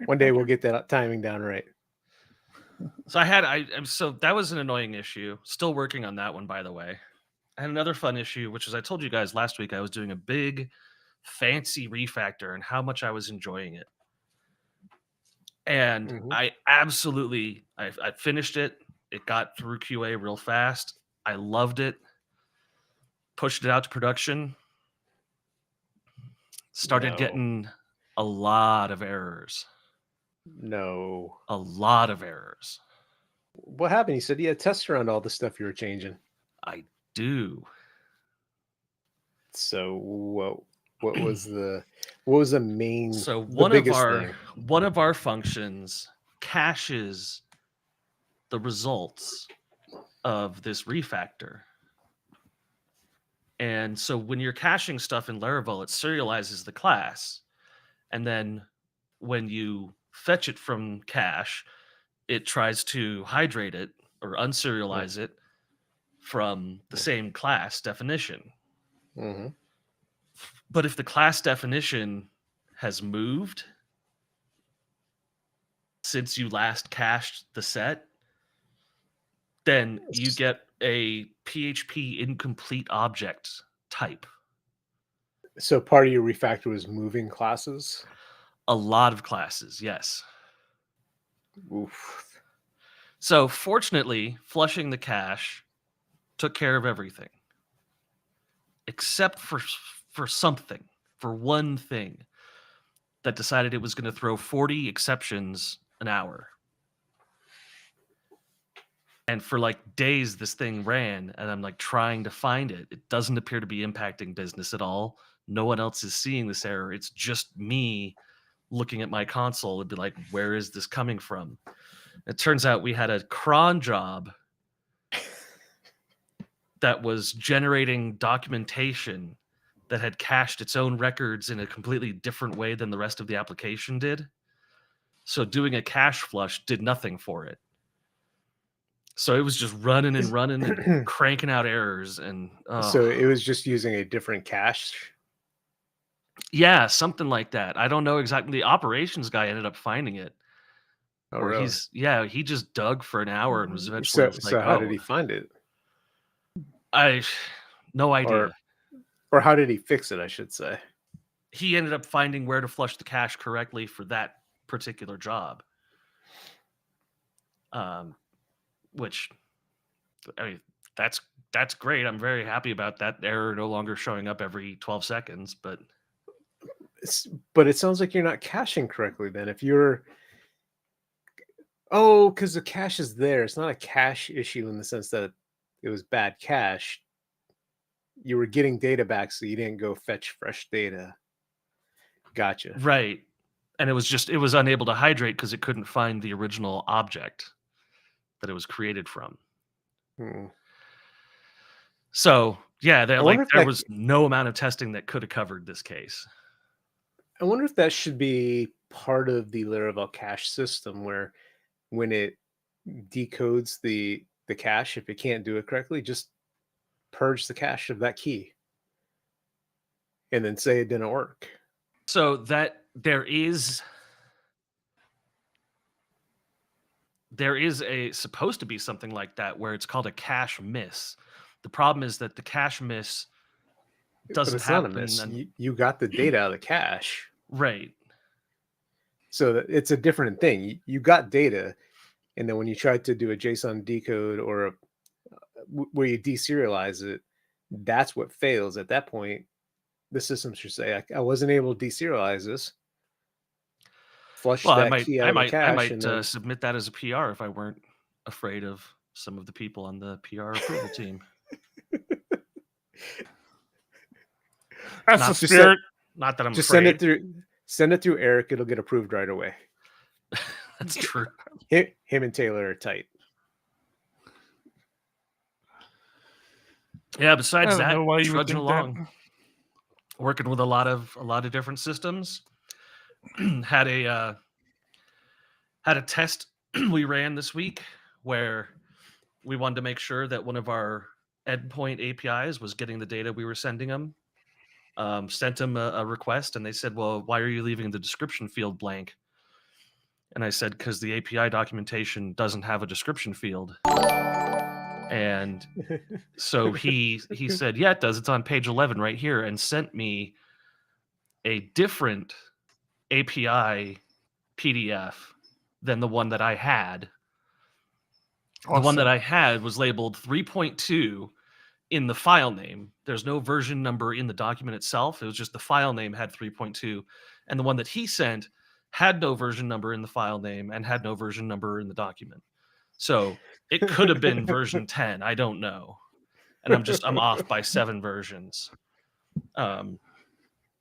One day we'll get that timing down right. So so that was an annoying issue. Still working on that one, by the way. I had another fun issue, which is I told you guys last week I was doing a big, fancy refactor and how much I was enjoying it. And I finished it. It got through QA real fast. I loved it. Pushed it out to production. Started getting a lot of errors. No. A lot of errors. What happened? You said you had tests around all the stuff you were changing. I do. So what was the main? So the one of our functions caches the results of this refactor. And so when you're caching stuff in Laravel, it serializes the class. And then when you fetch it from cache, it tries to hydrate it or unserialize it from the same class definition. Mm-hmm. But if the class definition has moved since you last cached the set, then you get a PHP incomplete object type. So part of your refactor was moving classes? A lot of classes, yes. Oof. So fortunately, flushing the cache took care of everything. Except for one thing that decided it was going to throw 40 exceptions an hour. And for like days, this thing ran, and I'm like trying to find it. It doesn't appear to be impacting business at all. No one else is seeing this error. It's just me looking at my console and be like, where is this coming from? It turns out we had a cron job that was generating documentation that had cached its own records in a completely different way than the rest of the application did. So doing a cache flush did nothing for it. So it was just running and cranking out errors. And so it was just using a different cache? Yeah, something like that. I don't know exactly. The operations guy ended up finding it. Oh, really? He just dug for an hour and was eventually so how did he find it? No idea. Or how did he fix it, I should say? He ended up finding where to flush the cache correctly for that particular job. Which, I mean, that's great. I'm very happy about that error no longer showing up every 12 seconds. But it sounds like you're not caching correctly then. If you're... Oh, because the cache is there. It's not a cache issue in the sense that it was bad cache. You were getting data back, so you didn't go fetch fresh data. Gotcha. Right. And it was unable to hydrate because it couldn't find the original object that it was created from. So yeah, there was no amount of testing that could have covered this case. I wonder if that should be part of the Laravel cache system, where when it decodes the cache, if it can't do it correctly, just purge the cache of that key and then say it didn't work. So that there is supposed to be something like that where it's called a cache miss. The problem is that the cache miss doesn't it's not a happen. miss. And, You got the data out of the cache. right. So it's a different thing. You got data, and then when you try to do a JSON decode or where you deserialize it, that's what fails. At that point, the system should say, I wasn't able to deserialize this. Flush Well, that key out of the cache. I might and then... submit that as a PR if I weren't afraid of some of the people on the PR approval team. That's Not the to spirit. Not that I'm just afraid. send it through Eric. It'll get approved right away. That's true. Him and Taylor are tight. Yeah. I Besides don't that, know why you would trudging think along, that. working with a lot of different systems. had a test we ran this week where we wanted to make sure that one of our endpoint APIs was getting the data we were sending them. Sent them a request, and they said, "Well, why are you leaving the description field blank?" And I said, "Because the API documentation doesn't have a description field." And so he said, "Yeah, it does. It's on page 11 right here," and sent me a different API PDF than the one that I had. The one that I had was labeled 3.2 in the file name. There's no version number in the document itself. It was just the file name had 3.2. And the one that he sent had no version number in the file name and had no version number in the document. So it could have been version 10. I don't know. And I'm off by 7 versions.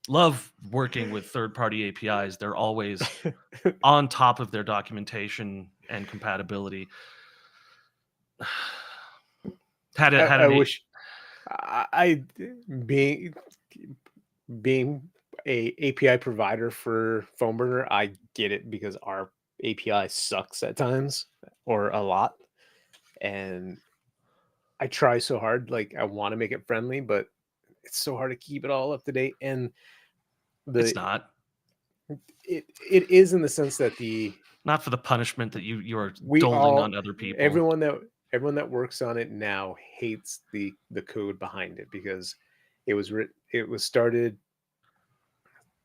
Love working with third-party APIs. They're always on top of their documentation and compatibility. I wish being a API provider for PhoneBurner, I get it because our API sucks at times or a lot, and I try so hard. Like I want to make it friendly, but it's so hard to keep it all up to date. And it's not. It is in the sense that not for the punishment that you are doling on other people. Everyone that works on it now hates the code behind it because it was started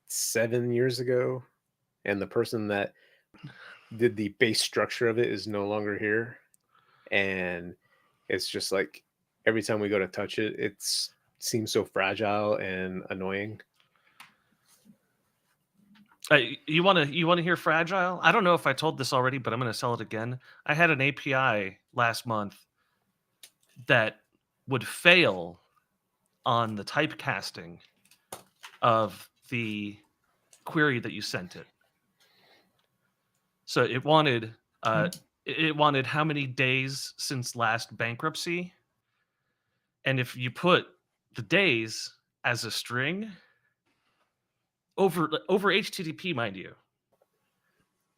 7 years ago, and the person that did the base structure of it is no longer here, and it's just like every time we go to touch it, it seems so fragile and annoying. You want to hear fragile? I don't know if I told this already, but I'm going to sell it again. I had an API last month that would fail on the typecasting of the query that you sent it. So it wanted how many days since last bankruptcy, and if you put the days as a string. Over HTTP, mind you.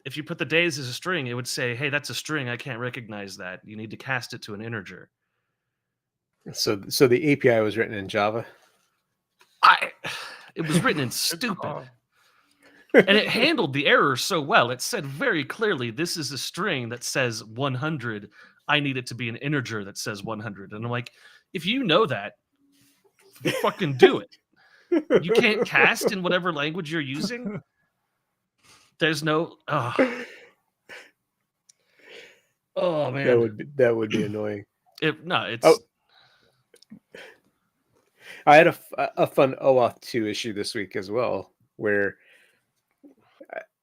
If you put the days as a string, it would say, "Hey, that's a string. I can't recognize that. You need to cast it to an integer." So the API was written in Java. It was written in stupid, and it handled the error so well. It said very clearly, "This is a string that says 100. I need it to be an integer that says 100." And I'm like, if you know that, fucking do it. You can't cast in whatever language you're using. There's no. Oh man, that would be annoying. It's. I had a fun OAuth 2 issue this week as well, where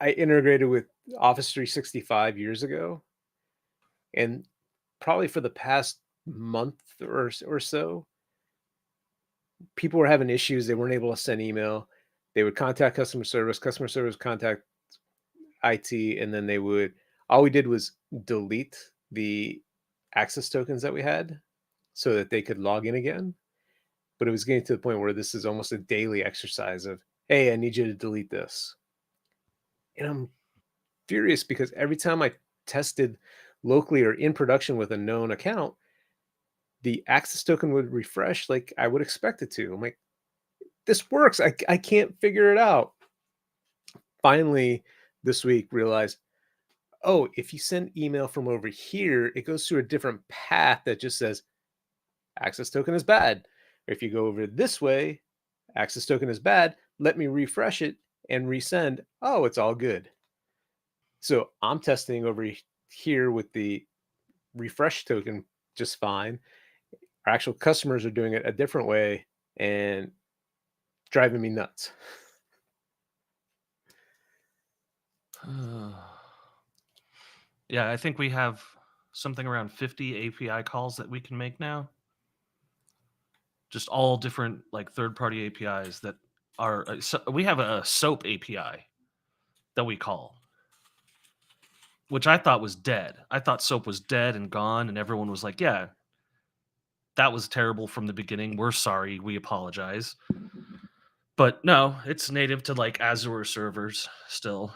I integrated with Office 365 years ago, and probably for the past month or so, people were having issues. They weren't able to send email. They would contact customer service contact IT, and then all we did was delete the access tokens that we had so that they could log in again. But it was getting to the point where this is almost a daily exercise of, "Hey, I need you to delete this." And I'm furious because every time I tested locally or in production with a known account, the access token would refresh like I would expect it to. I'm like, this works. I can't figure it out. Finally, this week, realized, oh, if you send email from over here, it goes through a different path that just says access token is bad. If you go over this way, access token is bad. Let me refresh it and resend. Oh, it's all good. So I'm testing over here with the refresh token just fine. Our actual customers are doing it a different way and driving me nuts. Yeah, I think we have something around 50 API calls that we can make now. Just all different like third-party APIs that are. So we have a SOAP API that we call, which I thought was dead. I thought SOAP was dead and gone, and everyone was like, "Yeah, that was terrible from the beginning. We're sorry. We apologize." But no, it's native to like Azure servers still.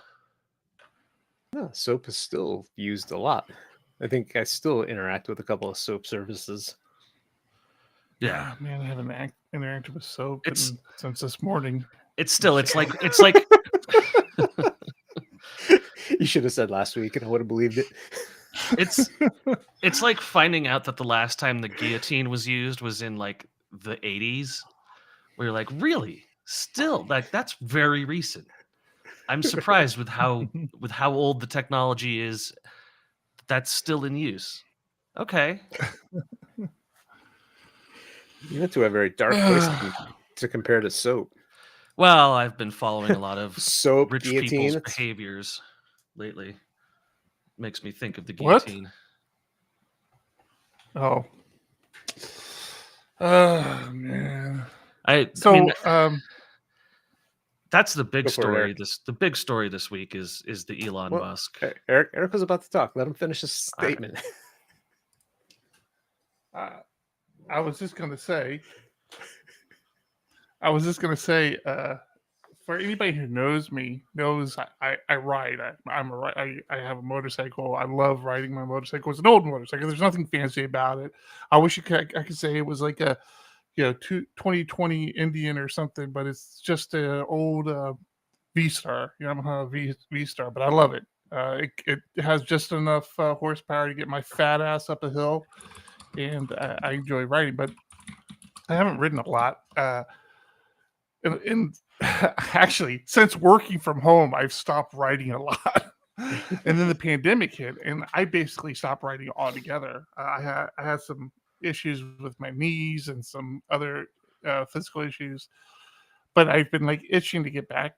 Yeah, SOAP is still used a lot. I think I still interact with a couple of SOAP services. Yeah, man, I haven't interacted with SOAP It's- since this morning. it's like You should have said last week, and I would have believed it. it's like finding out that the last time the guillotine was used was in like the 80s, where you're like, really? Still, like that's very recent. I'm surprised with how old the technology is. That's still in use. Okay. You went to a very dark place to compare to SOAP. Well, I've been following a lot of SOAP, rich guillotine. people's behaviors lately. Makes me think of the What? guillotine. Oh, man. I So, mean, that's the big Go for it, story. Eric. The big story this week is the Elon Well, Musk. Eric was about to talk. Let him finish his statement. I was just gonna say, for anybody who knows me, knows I ride. I have a motorcycle. I love riding my motorcycle. It's an old motorcycle. There's nothing fancy about it. I wish I could say it was like a 2020 Indian or something, but it's just an old V-Star, Yamaha V-Star. But I love it. It has just enough horsepower to get my fat ass up a hill, and I enjoy riding. But I haven't ridden a lot. And actually, since working from home, I've stopped riding a lot. And then the pandemic hit, and I basically stopped riding altogether. I had some issues with my knees and some other physical issues, but I've been like itching to get back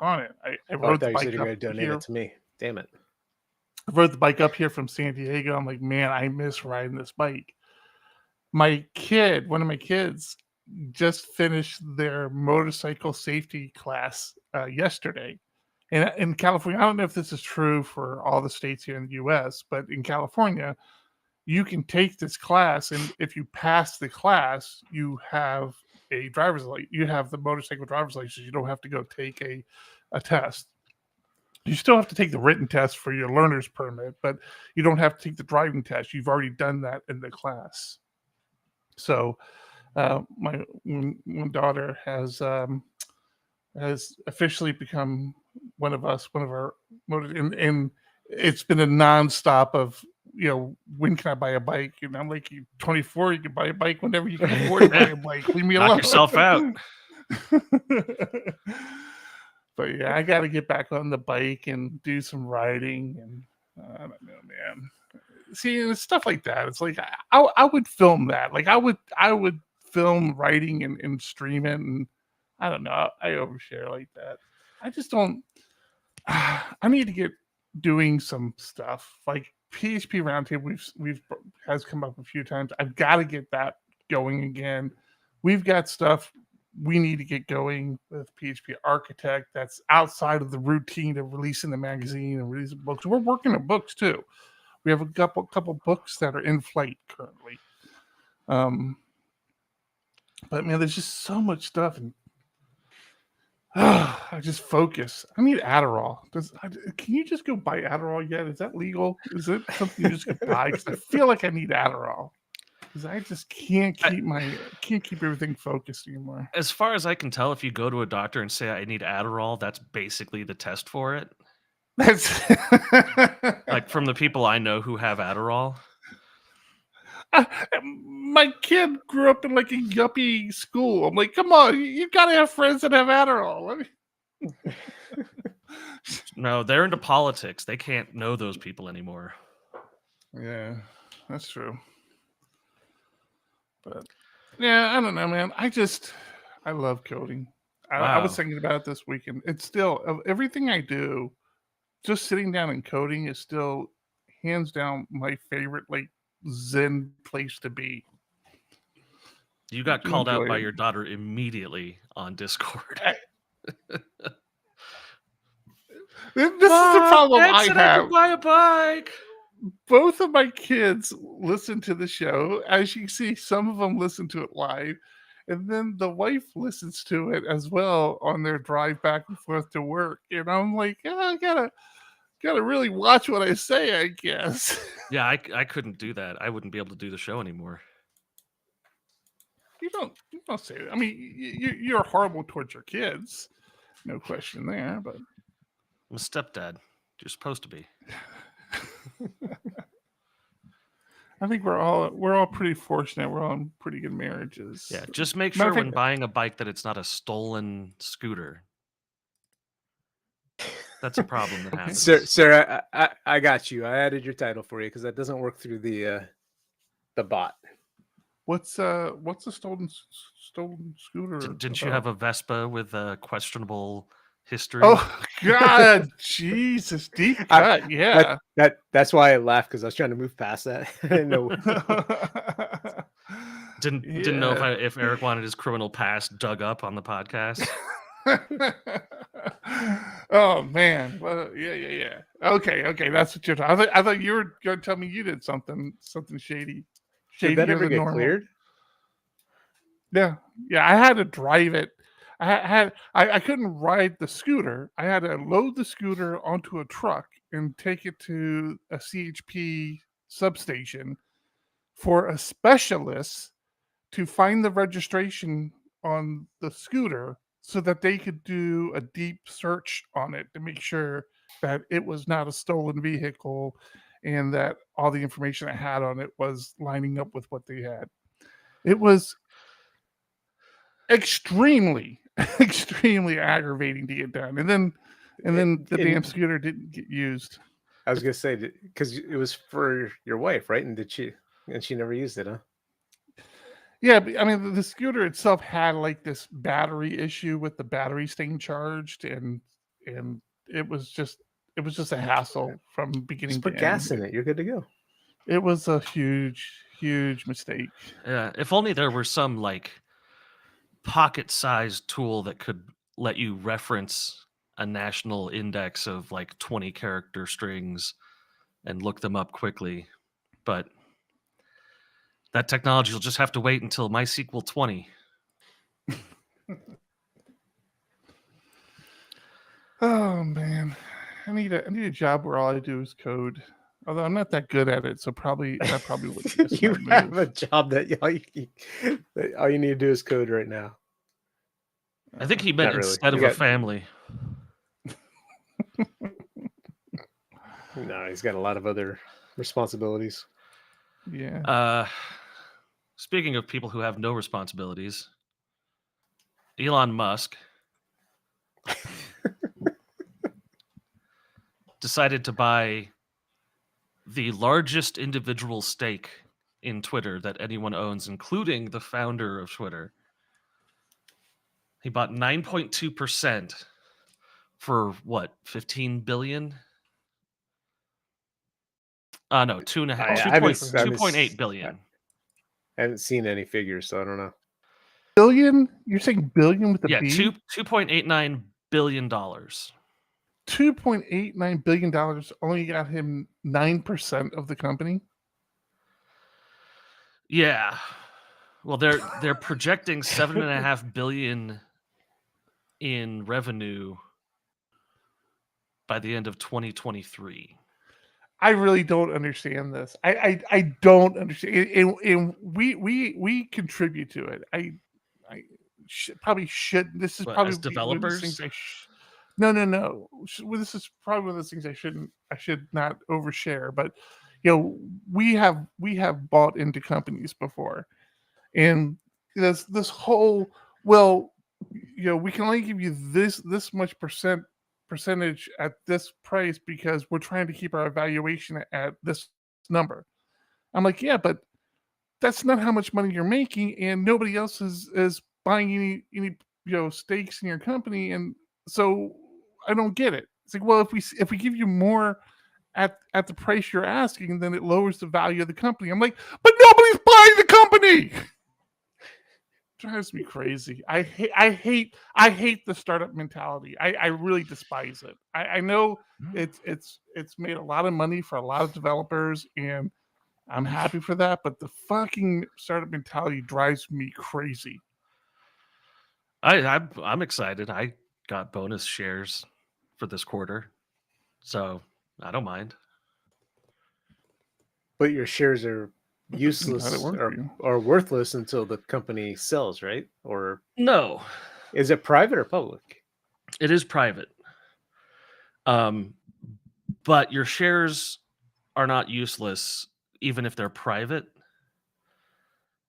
on it. I rode the you said bike you were going up to donate here. it to me. Damn it. I rode the bike up here from San Diego. I'm like, man, I miss riding this bike. One of my kids, just finished their motorcycle safety class yesterday. And in California, I don't know if this is true for all the states here in the US, but in California, you can take this class, and if you pass the class, you have a driver's license. You have the motorcycle driver's license. You don't have to go take a test. You still have to take the written test for your learner's permit, but you don't have to take the driving test. You've already done that in the class. So my one daughter has officially become one of our and it's been a nonstop of when can I buy a bike? And I'm like, you're 24, you can buy a bike whenever you can afford to buy a bike. Leave me alone. Knock yourself out. But yeah, I got to get back on the bike and do some riding, and I don't know, man. See, and it's stuff like that. It's like I would film that. Like I would film riding and stream it, and I don't know. I overshare like that. I just don't. I need to get doing some stuff like PHP Roundtable. We've has come up a few times. I've got to get that going again. We've got stuff we need to get going with PHP Architect that's outside of the routine of releasing the magazine and releasing books. We're working on books too. We have a couple books that are in flight currently. But man, there's just so much stuff, and I just focus. I need Adderall. Can you just go buy Adderall yet? Is that legal? Is it something you just can buy? Because I feel like I need Adderall. Because I just can't keep everything focused anymore. As far as I can tell, if you go to a doctor and say I need Adderall, that's basically the test for it. That's Like from the people I know who have Adderall. My kid grew up in like a yuppie school. I'm like, come on, you gotta have friends that have Adderall. I mean, No, they're into politics. They can't know those people anymore. yeah, that's true. But yeah, I don't know, man. I love coding. I was Wow. thinking about it this weekend. It's still, of everything I do, just sitting down and coding is still hands down my favorite, like, zen place to be. You got do called out enjoy by it. your daughter immediately on Discord. This is the problem Dad I said have. could buy a bike. Both of my kids listen to the show. As you see, some of them listen to it live. And then the wife listens to it as well on their drive back and forth to work. And I'm like, I gotta really watch what I say, I guess. Yeah, I couldn't do that. I wouldn't be able to do the show anymore. You don't say that. I mean, you're horrible towards your kids, no question there. But I'm a stepdad. You're supposed to be. I think we're all pretty fortunate. We're all in pretty good marriages. Yeah, just make Matter sure of when fact- buying a bike that it's not a stolen scooter. That's a problem that happens. Sir, I got you. I added your title for you because that doesn't work through the bot. What's a stolen scooter? Didn't you have a Vespa with a questionable history? Oh God, Jesus, deep cut. Yeah. That's why I laughed because I was trying to move past that. I didn't know. Didn't know if Eric wanted his criminal past dug up on the podcast. Oh man. Well, yeah. Okay. That's what you're talking. I thought you were going to tell me you did something shady. Did that Shadier ever than get normal. cleared? Yeah. I had to drive it. I couldn't ride the scooter. I had to load the scooter onto a truck and take it to a CHP substation for a specialist to find the registration on the scooter so that they could do a deep search on it to make sure that it was not a stolen vehicle and that all the information I had on it was lining up with what they had. It was extremely aggravating to get done. And then the damn scooter didn't get used. I was gonna say because it was for your wife, right? And she never used it, huh? Yeah, but, I mean, the scooter itself had like this battery issue with the battery staying charged, and it was just a hassle from beginning Just put to gas end. in it. You're good to go. It was a huge mistake. Yeah, if only there were some like pocket-sized tool that could let you reference a national index of like 20 character strings and look them up quickly. But that technology will just have to wait until MySQL 20. Oh man, I need a job where all I do is code. Although I'm not that good at it, so that probably would be a You smart have move. a job that all you need to do is code right now. I think he meant Not really. instead You of a got- family. No, he's got a lot of other responsibilities. Yeah. Speaking of people who have no responsibilities, Elon Musk decided to buy the largest individual stake in Twitter that anyone owns, including the founder of Twitter. He bought 9.2% for what, 15 billion? No, 2.8 billion. I haven't seen any figures, so I don't know. Billion? You're saying billion with a Yeah, B? $2.89 billion. $2.89 billion only got him 9% of the company. Yeah. Well, they're projecting 7.5 billion in revenue by the end of 2023. I really don't understand this. I don't understand. And we contribute to it. I probably should. This is What, probably as one of those developers? things no. This is probably one of those things I should not overshare. But we have bought into companies before, and this whole, well, we can only give you this much percentage at this price because we're trying to keep our valuation at this number. I'm like, yeah, but that's not how much money you're making, and nobody else is buying any stakes in your company, and so I don't get it. It's like, well, if we give you more at the price you're asking, then it lowers the value of the company. I'm like, but nobody's buying the company. Drives me crazy. I hate the startup mentality. I really despise it. I know it's made a lot of money for a lot of developers, and I'm happy for that, but the fucking startup mentality drives me crazy. I'm excited. I got bonus shares for this quarter, so I don't mind. But your shares are useless or worthless until the company sells, right? Or no, is it private or public? It is private. But your shares are not useless even if they're private.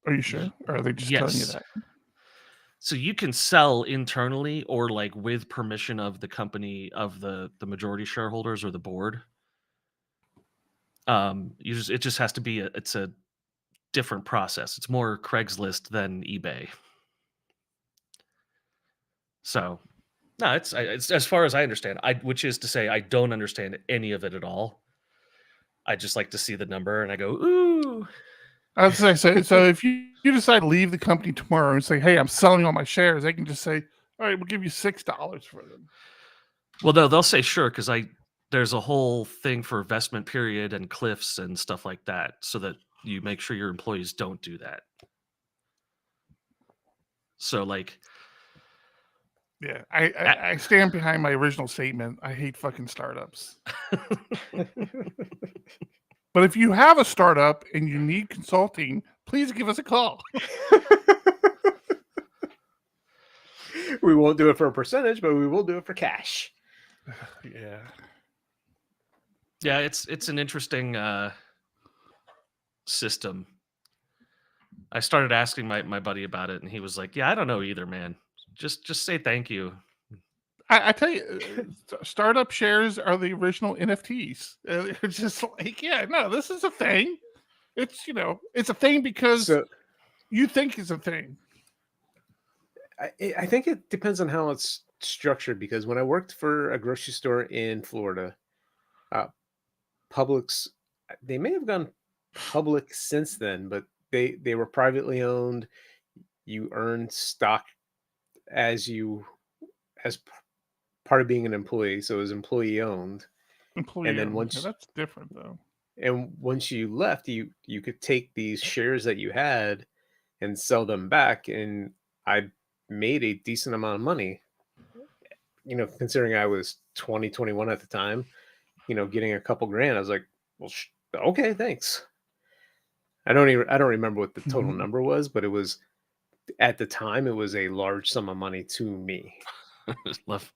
Are you sure? Or are they just telling you that? So you can sell internally or like with permission of the company, of the majority shareholders or the board. It just has to be it's a different process. It's more Craigslist than eBay. So no, it's as far as I understand, which is to say I don't understand any of it at all. I just like to see the number and I go, ooh. I was going to say, so if you decide to leave the company tomorrow and say, hey, I'm selling all my shares, they can just say, all right, we'll give you $6 for them. Well, no, they'll say sure, because there's a whole thing for vestment period and cliffs and stuff like that, so that you make sure your employees don't do that. So like, yeah, I stand behind my original statement. I hate fucking startups. But if you have a startup and you need consulting, please give us a call. We won't do it for a percentage, but we will do it for cash. Yeah. Yeah, it's an interesting system. I started asking my buddy about it, and he was like, yeah, I don't know either, man. Just say thank you. I tell you, startup shares are the original NFTs. They're just like, yeah, no, this is a thing. It's, it's a thing because you think it's a thing. I think it depends on how it's structured, because when I worked for a grocery store in Florida, Publix, they may have gone public since then, but they were privately owned. You earned stock as part of being an employee, so it was employee owned. And then once that's different though. And once you left, you could take these shares that you had and sell them back, and I made a decent amount of money. Considering I was 21 at the time, getting a couple grand, I was like, well, okay, thanks. I don't remember what the total number was, but it was, at the time, it was a large sum of money to me. love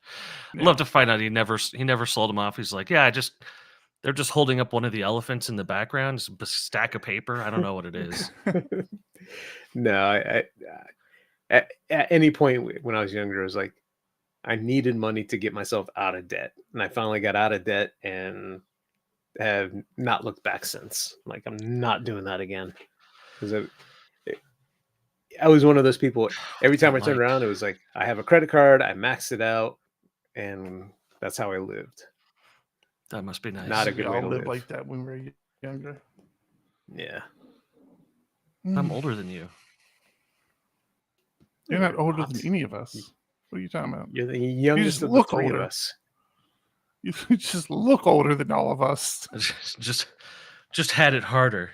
to find out he never sold them off. He's like, yeah, they're just holding up one of the elephants in the background, just a stack of paper. I don't know what it is. No, I at any point when I was younger, I was like, I needed money to get myself out of debt, and I finally got out of debt and have not looked back since. Like, I'm not doing that again, because I was one of those people. Every time I turned around, it was like, I have a credit card, I maxed it out, and that's how I lived. That must be nice. Not a good way to live live like that when we were younger. Yeah. I'm older than you. You're not older than any of us. What are you talking about? You're the youngest of the three of us. You just look older than all of us. Just had it harder.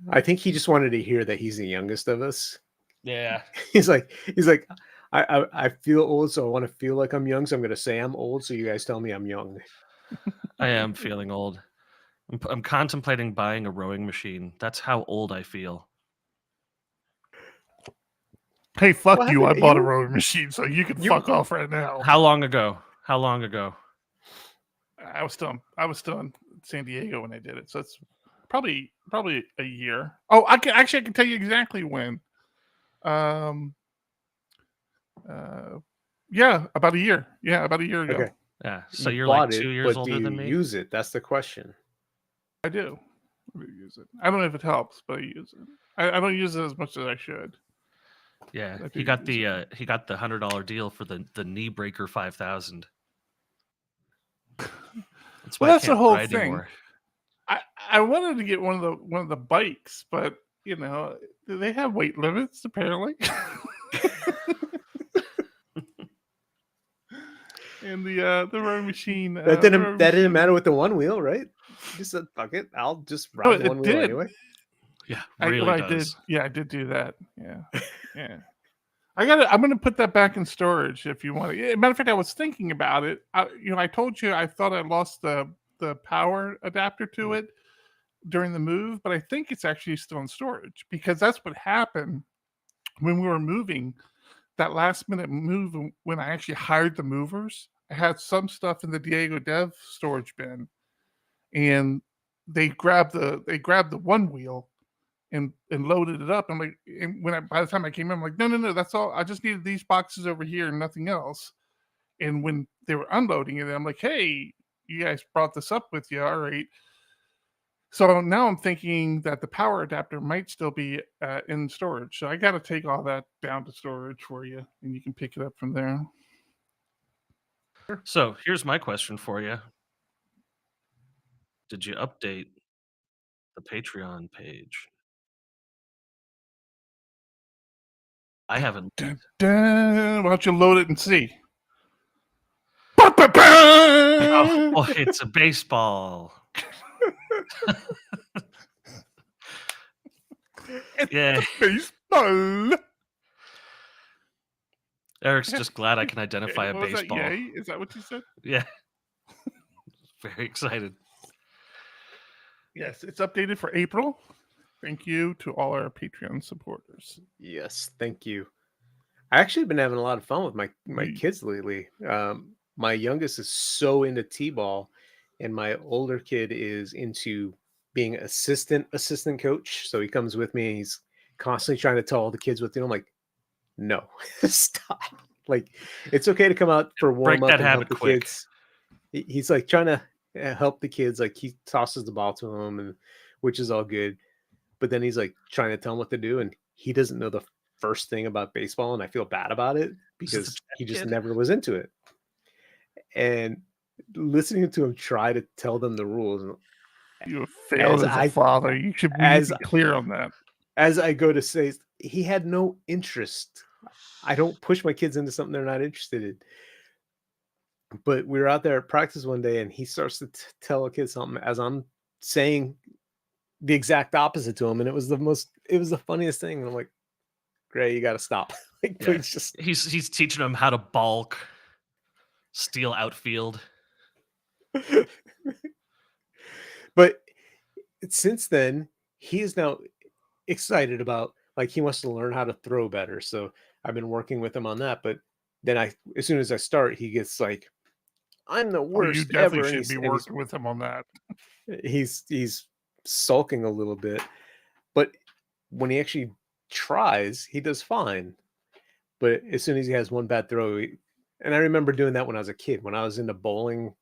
I think he just wanted to hear that he's the youngest of us. Yeah. He's like, I feel old, so I want to feel like I'm young, so I'm going to say I'm old, so you guys tell me I'm young. I am feeling old. I'm contemplating buying a rowing machine. That's how old I feel. Hey, fuck what you! I bought a rowing machine, so you can fuck off right now. How long ago? I was still in San Diego when I did it, so it's Probably a year. Oh, I can tell you exactly when. Yeah, about a year. Yeah, about a year ago. Okay. Yeah. So You you're like bought 2 it, years but older do you than me. use it? That's the question. I do. I do use it. I don't know if it helps, but I use it. I don't use it as much as I should. Yeah, I he do got use the $100 deal for the knee breaker 5000. That's why Well, I that's the can't whole ride thing. anymore. I wanted to get one of the bikes, but you know they have weight limits apparently. And the rowing machine That didn't matter with the one wheel, right? You just said, "Fuck it, I'll just ride the it one wheel did. anyway." Yeah, I really did. does. Yeah, I did do that. Yeah, yeah. I'm gonna put that back in storage if you want to. Matter of fact, I was thinking about it. I told you I thought I lost the power adapter to it during the move, but I think it's actually still in storage because that's what happened when we were moving. That last minute move when I actually hired the movers, I had some stuff in the Diego Dev storage bin, and they grabbed the one wheel and loaded it up. I'm like, and by the time I came in, I'm like, no, that's all. I just needed these boxes over here and nothing else. And when they were unloading it, I'm like, hey, you guys brought this up with you, all right. So now I'm thinking that the power adapter might still be in storage. So I got to take all that down to storage for you, and you can pick it up from there. So here's my question for you. Did you update the Patreon page? I haven't. Dun, dun. Why don't you load it and see? Oh, boy, it's a baseball. Yeah. Baseball. Eric's just glad I can identify a What was that, baseball. yay? Is that what you said? Yeah. Very excited. Yes, it's updated for April. Thank you to all our Patreon supporters. Yes, thank you. I actually been having a lot of fun with my kids lately. My youngest is so into t-ball, and my older kid is into being assistant coach. So he comes with me and he's constantly trying to tell all the kids what to do. I'm like, no, stop. Like, it's okay to come out for warm up and help the kids. He's like trying to help the kids. Like, he tosses the ball to them, and which is all good. But then he's like trying to tell them what to do, and he doesn't know the first thing about baseball, and I feel bad about it because he just never was into it. And listening to him try to tell them the rules, you have failed as a father. You should be clear on that. As I go to say, he had no interest. I don't push my kids into something they're not interested in. But we were out there at practice one day, and he starts to tell a kid something as I'm saying the exact opposite to him, and it was the funniest thing. And I'm like, Gray, you got to stop. Like, Yeah. please just. He's teaching him how to balk, steal outfield. But since then, he is now excited about, like, he wants to learn how to throw better. So I've been working with him on that. But then as soon as I start, he gets like, I'm the worst you definitely ever. should be working with him on that. He's sulking a little bit, but when he actually tries, he does fine. But as soon as he has one bad throw, and I remember doing that when I was a kid. When I was into bowling,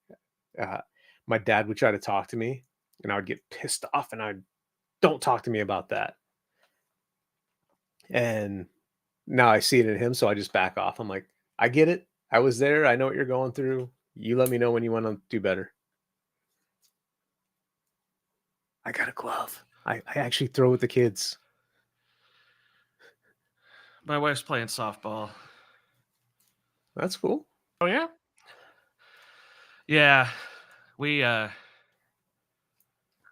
my dad would try to talk to me, and I would get pissed off, and don't talk to me about that. And now I see it in him, so I just back off. I'm like, I get it. I was there. I know what you're going through. You let me know when you want to do better. I got a glove. I actually throw with the kids. My wife's playing softball. That's cool. Oh yeah? Yeah. We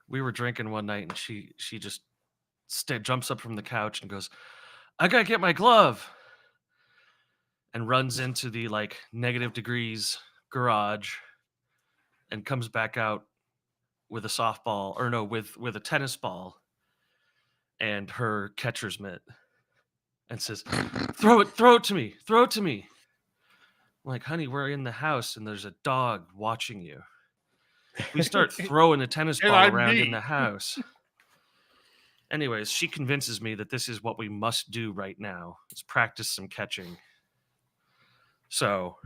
were drinking one night, and she just jumps up from the couch and goes, I gotta get my glove, and runs into the like -degrees garage and comes back out with a softball, or no, with a tennis ball and her catcher's mitt, and says, throw it to me. I'm like, honey, we're in the house and there's a dog watching you. We start throwing a tennis ball around in the house. anyways, she convinces me that this is what we must do right now. Is practice some catching. So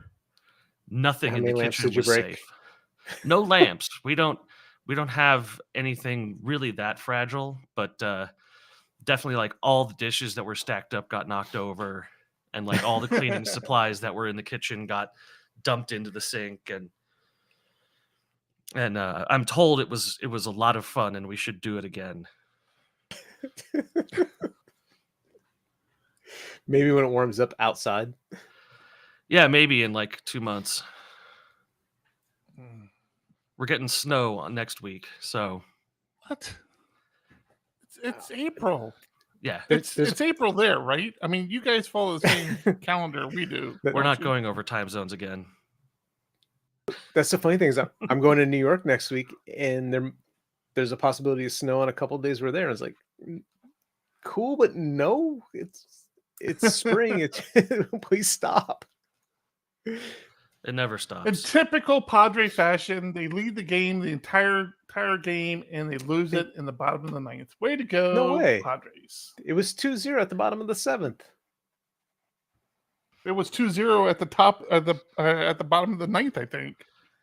nothing How in many the lamps kitchen did you was break? safe. No lamps. We don't have anything really that fragile, but definitely like all the dishes that were stacked up got knocked over, and like all the cleaning supplies that were in the kitchen got dumped into the sink, and I'm told it was a lot of fun and we should do it again. Maybe when it warms up outside. Yeah, maybe in like 2 months. We're getting snow next week, so What? It's April. yeah, It's April there, right? I mean, you guys follow the same calendar we do. we're don't not you? going over time zones again. That's the funny thing is I'm going to New York next week, and there's a possibility of snow on a couple of days we're there. And it's like, cool, but no, it's spring. Please stop. It never stops. In typical Padre fashion, they lead the game the entire game, and they lose it in the bottom of the ninth. Way to go, No way. Padres! It was 2-0 at the bottom of the seventh. It was 2-0 at the top at the bottom of the ninth, I think.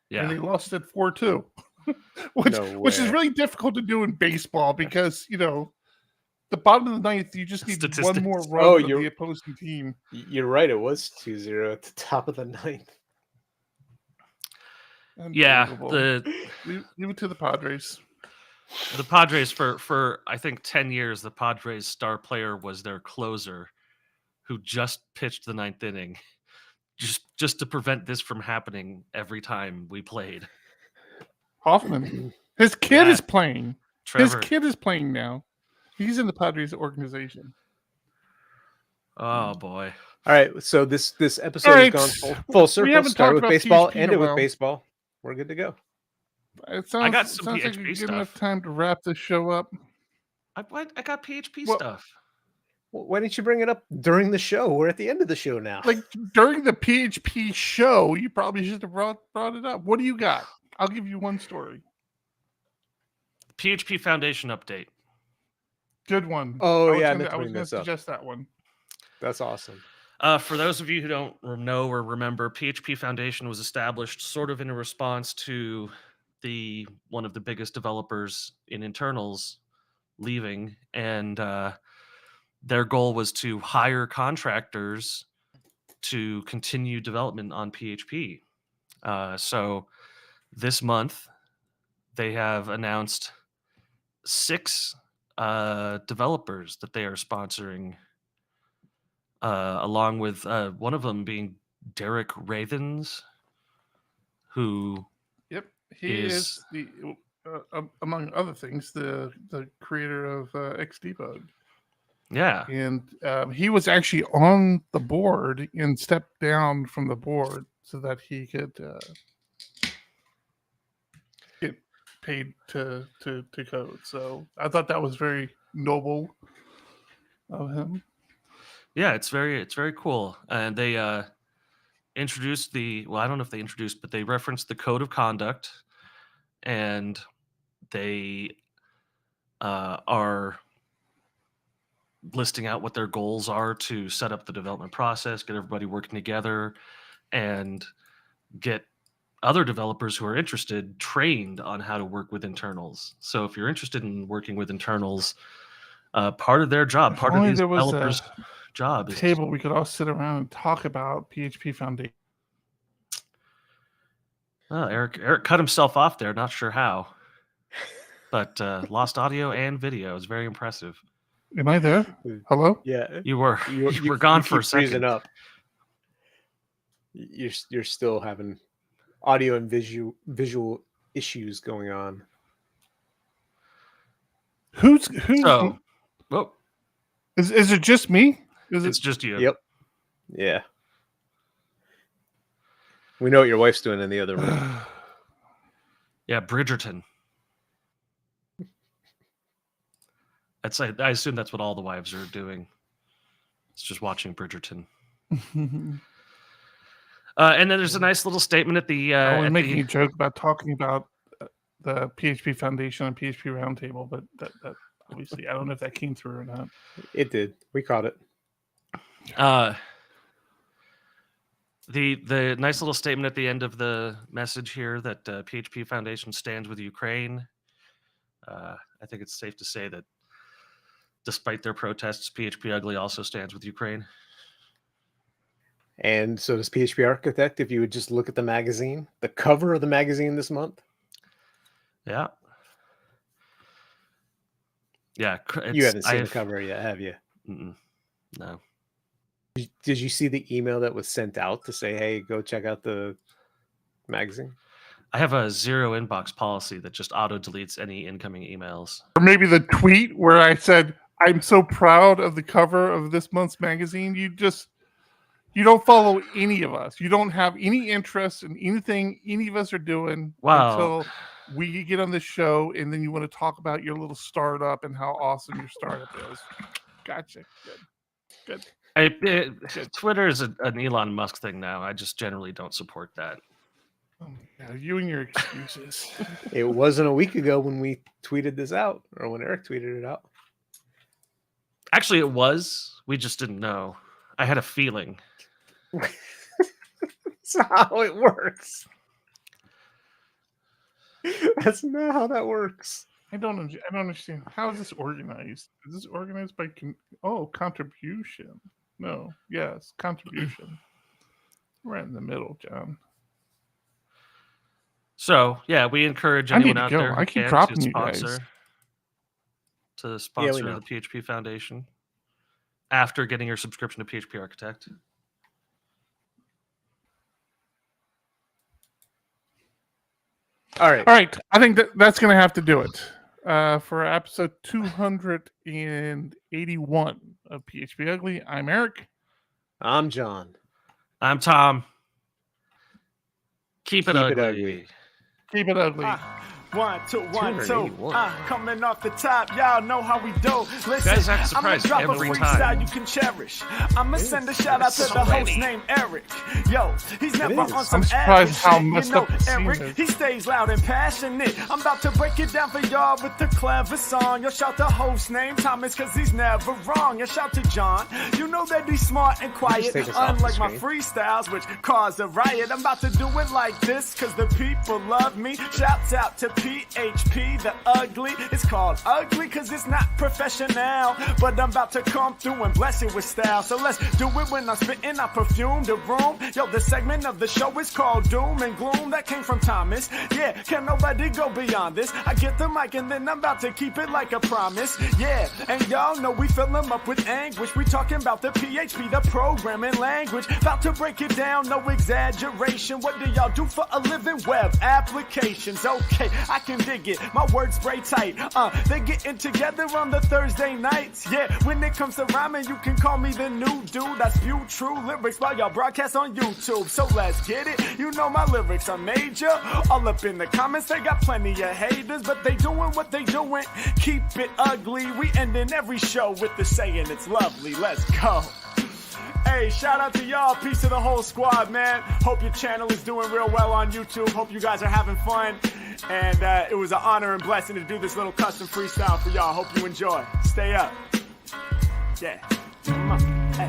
Yeah, And they lost it 4-2, which No is way. really difficult to do in baseball because the bottom of the ninth you just need one more Statistics. run from the opposing team. You're right. It was 2-0 at the top of the ninth. yeah. Unbelievable. Leave it to the Padres. The Padres for I think 10 years, the Padres' star player was their closer, who just pitched the ninth inning, just to prevent this from happening every time we played. Hoffman, his kid Yeah. is playing. Trevor, His kid is playing now. He's in the Padres organization. oh boy, All right. So this episode All has right. gone full circle. haven't Start talked with about baseball, PHP in end a it with while. baseball. We're good to go. It sounds, got some sounds like PHP a good stuff. enough time to wrap this show up. I got PHP Well- stuff. Why didn't you bring it up during the show? We're at the end of the show now. Like during the PHP show, you probably should have brought it up. What do you got? I'll give you one story. PHP Foundation update. Good one. Oh, I yeah, I was meant to gonna bring this up. suggest that one. That's awesome. For those of you who don't know or remember, PHP Foundation was established sort of in a response to one of the biggest developers in internals leaving, and their goal was to hire contractors to continue development on PHP. So this month, they have announced 6 developers that they are sponsoring, along with one of them being Derek Ravens, who Yep, he is the among other things the creator of Xdebug. yeah, And he was actually on the board and stepped down from the board so that he could get paid to code. So I thought that was very noble of him. yeah, it's very cool. And they introduced I don't know if they introduced, but they referenced the code of conduct, and they are listing out what their goals are to set up the development process, get everybody working together, and get other developers who are interested trained on how to work with internals. So if you're interested in working with internals, part of their job, part of only these there was a developers' job is Table we could all sit around and talk about PHP Foundation. Oh, Eric cut himself off there. Not sure how, but lost audio and video. It's very impressive. Am I there? Hello? Yeah. You were gone for a keep freezing second. up. You're still having audio and visual issues going on. Who's So, well, is it just me? Is it's it just you. Yep. Yeah. We know what your wife's doing in the other room. Yeah, Bridgerton. I assume that's what all the wives are doing. It's just watching Bridgerton. And then there's a nice little statement at the. I was at making the a joke about talking about the PHP Foundation and PHP Roundtable, but that obviously. I don't know if that came through or not. It did. We caught it. The nice little statement at the end of the message here that PHP Foundation stands with Ukraine. I think it's safe to say that despite their protests, PHPUgly also stands with Ukraine. And so does PHP Architect. If you would just look at the magazine, the cover of the magazine this month. Yeah. Yeah. You haven't seen the cover yet, have you? No. Did you see the email that was sent out to say, hey, go check out the magazine? I have a zero inbox policy that just auto deletes any incoming emails. Or maybe the tweet where I said, I'm so proud of the cover of this month's magazine. You don't follow any of us. You don't have any interest in anything any of us are doing until we get on this show, and then you want to talk about your little startup and how awesome your startup is. Gotcha. Good. Twitter is an Elon Musk thing now. I just generally don't support that. Oh my God, you and your excuses. It wasn't a week ago when we tweeted this out, or when Eric tweeted it out. Actually, it was. We just didn't know. I had a feeling. That's not how it works. That's not how that works. I don't understand. How is this organized? Is this organized by contribution? No. Yes, contribution. Right in the middle, John. So yeah, we encourage I need anyone to out go. there I keep dropping you guys. To sponsor know. the PHP Foundation after getting your subscription to PHP Architect. All right. I think that's going to have to do it for episode 281 of PHPUgly. I'm Eric. I'm John. I'm Tom. Keep it ugly. Keep it ugly. 1, 2, 1, 2. 281. Coming off the top, y'all know how we do. Listen, guys act I'ma surprised drop every a time. freestyle you can cherish. I'ma send a shout out to so the host many. named Eric. Yo, he's never is. on some I'm surprised average how shit. messed You know, up the scene Eric, is. he stays loud and passionate. I'm about to break it down for y'all with the clever song. Yo, shout the host name Thomas, cause he's never wrong. Yo, shout to John. You know that he's smart and quiet, take us off the unlike my screen. freestyles, which cause a riot. I'm about to do it like this, cause the people love me. Shouts out to PHP, the ugly. It's called ugly, cause it's not professional. But I'm about to come through and bless it with style. So let's do it when I'm spitting, I perfume the room. Yo, the segment of the show is called Doom and Gloom. That came from Thomas. Yeah, can nobody go beyond this? I get the mic and then I'm about to keep it like a promise. Yeah, and y'all know we fill them up with anguish. We talking about the PHP, the programming language. About to break it down, no exaggeration. What do y'all do for a living? Web applications. Okay, I can dig it. My words spray tight. They getting together on the Thursday nights. Yeah, when it comes to rhyming, you can call me the new dude. I spew true lyrics while y'all broadcast on YouTube. So let's get it. You know my lyrics are major. All up in the comments, they got plenty of haters, but they doing what they doing. Keep it ugly. We ending every show with the saying it's lovely. Let's go. Hey, shout out to y'all. Peace to the whole squad, man. Hope your channel is doing real well on YouTube. Hope you guys are having fun. And it was an honor and blessing to do this little custom freestyle for y'all. Hope you enjoy. Stay up. Yeah. Come on. Hey.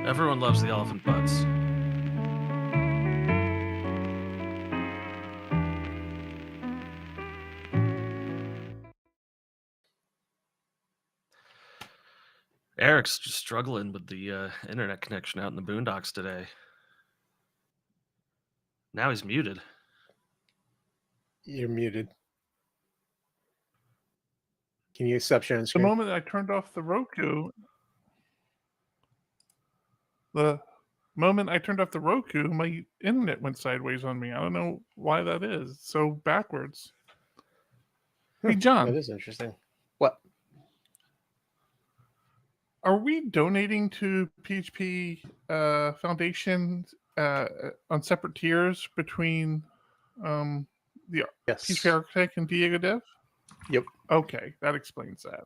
Everyone loves the elephant butts. Eric's just struggling with the internet connection out in the boondocks today. Now he's muted. You're muted. Can you stop sharing the The screen? moment I turned off the Roku, my internet went sideways on me. I don't know why that is. So backwards. Hey, That John, is interesting. What? are we donating to PHP Foundation on separate tiers between the Yes. PHP Architect and PHPUgly? Yep. Okay, that explains that.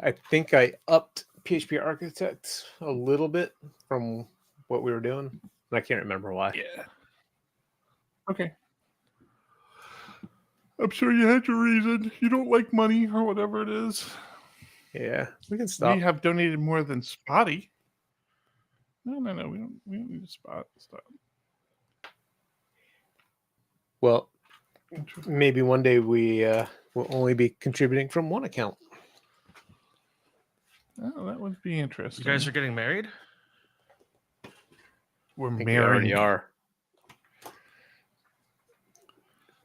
I think I upped PHP Architect a little bit from what we were doing. I can't remember why. Yeah. Okay. I'm sure you had your reason. You don't like money or whatever it is. Yeah, we can stop. We have donated more than Spotty. No. We don't need to stop. Well, maybe one day we will only be contributing from one account. Oh, that would be interesting. You guys are getting married? We're I think we already married. are. I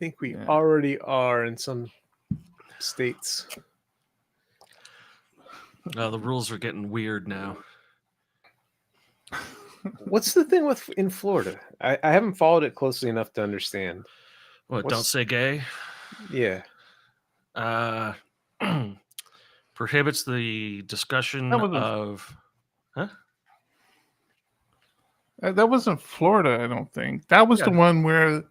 think we already are in some states. The rules are getting weird now. What's the thing with in Florida? I haven't followed it closely enough to understand. What? Don't say gay. Yeah. Prohibits the discussion of. Huh? That wasn't Florida, I don't think. That was the one where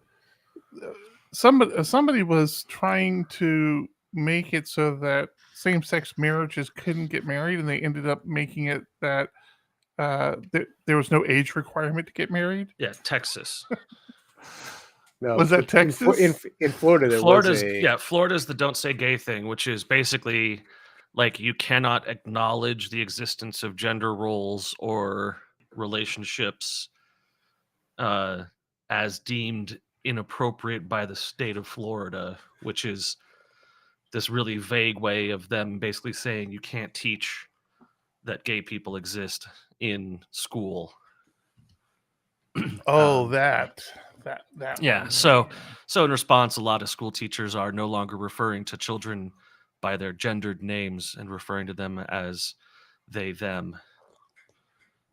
somebody was trying to make it so that same-sex marriages couldn't get married, and they ended up making it that there was no age requirement to get married. Yeah, Texas. No, was that Texas? In Florida, Florida's the don't say gay thing, which is basically like you cannot acknowledge the existence of gender roles or relationships as deemed inappropriate by the state of Florida, which is this really vague way of them basically saying you can't teach that gay people exist in school. Oh, that. Yeah. So in response, a lot of school teachers are no longer referring to children by their gendered names and referring to them as they, them,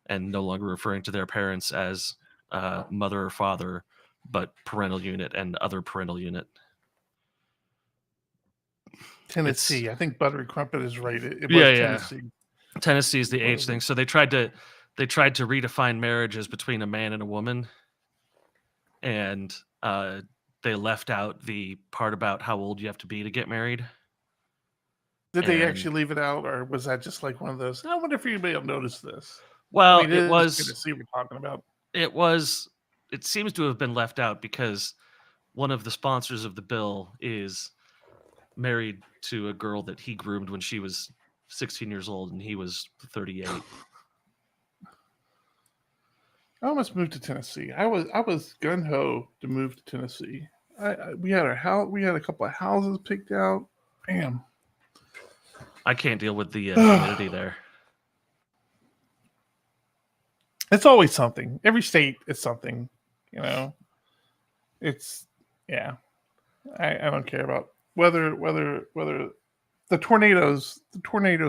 and no longer referring to their parents as mother or father, but parental unit and other parental unit. Tennessee. I think ButteryCrumpet is right. It was Tennessee. Tennessee is the age thing. So they tried to redefine marriage as between a man and a woman, and they left out the part about how old you have to be to get married. Did they actually leave it out, or was that just like one of those? I wonder if anybody will notice this. Well, it was. Tennessee we're talking about. It seems to have been left out because one of the sponsors of the bill is married to a girl that he groomed when she was 16 years old and he was 38. I almost moved to Tennessee. I was gun ho to move to Tennessee. We had our house. We had a couple of houses picked out. Bam. I can't deal with the humidity there. It's always something. Every state is something. You know. It's I don't care about whether the tornadoes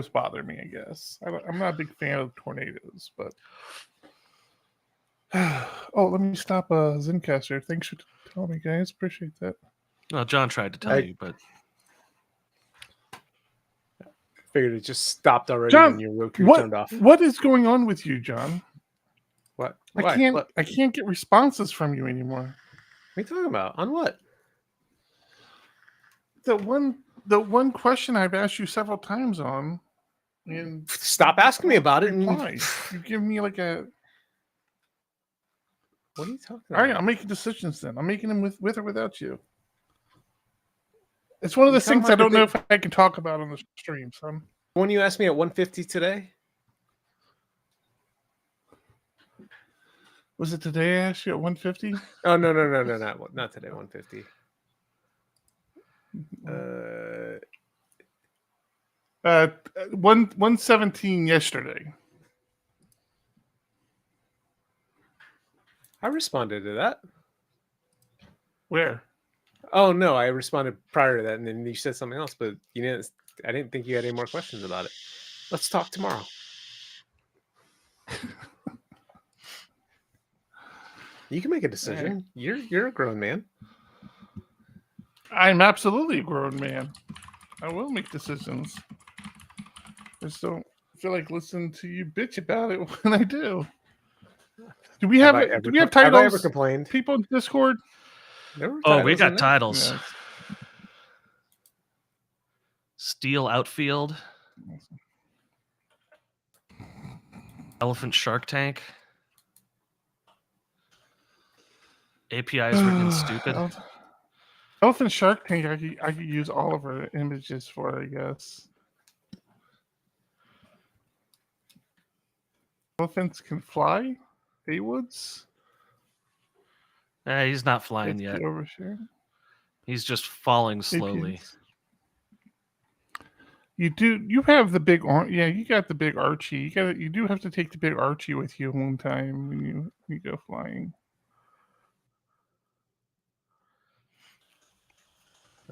bother me. I guess I'm not a big fan of tornadoes, but. Oh, let me stop Zencaster. Thanks for telling me, guys. Appreciate that. Well, John tried to tell you, but figured it just stopped already John, when your Roku turned off. What is going on with you, John? What? I can't get responses from you anymore. What are you talking about? On what? The one question I've asked you several times on, and stop asking me about it. You give me like a. What are you talking about? All right, I'm making decisions then. I'm making them with or without you. It's one of the things I don't know if I can talk about on the stream, son. When you asked me at 150 today? Was it today I asked you at 150? Oh, no, not today, 150. 117 yesterday. I responded to that. Where? Oh no, I responded prior to that, and then you said something else, but you didn't. I didn't think you had any more questions about it. Let's talk tomorrow. You can make a decision. You're a grown man. I'm absolutely a grown man. I will make decisions. I just don't feel like listening to you bitch about it when I do. Do we have titles? Have I ever complained? People in Discord? We got titles. Yeah. Steel outfield. Elephant Shark Tank. API is written in stupid. Elephant Shark Tank, I could use all of our images for, I guess. Elephants can fly? Aywoods? He's not flying HP yet. Overshare. He's just falling slowly. APs. You have the big yeah, you got the big Archie. You do have to take the big Archie with you one time when you go flying.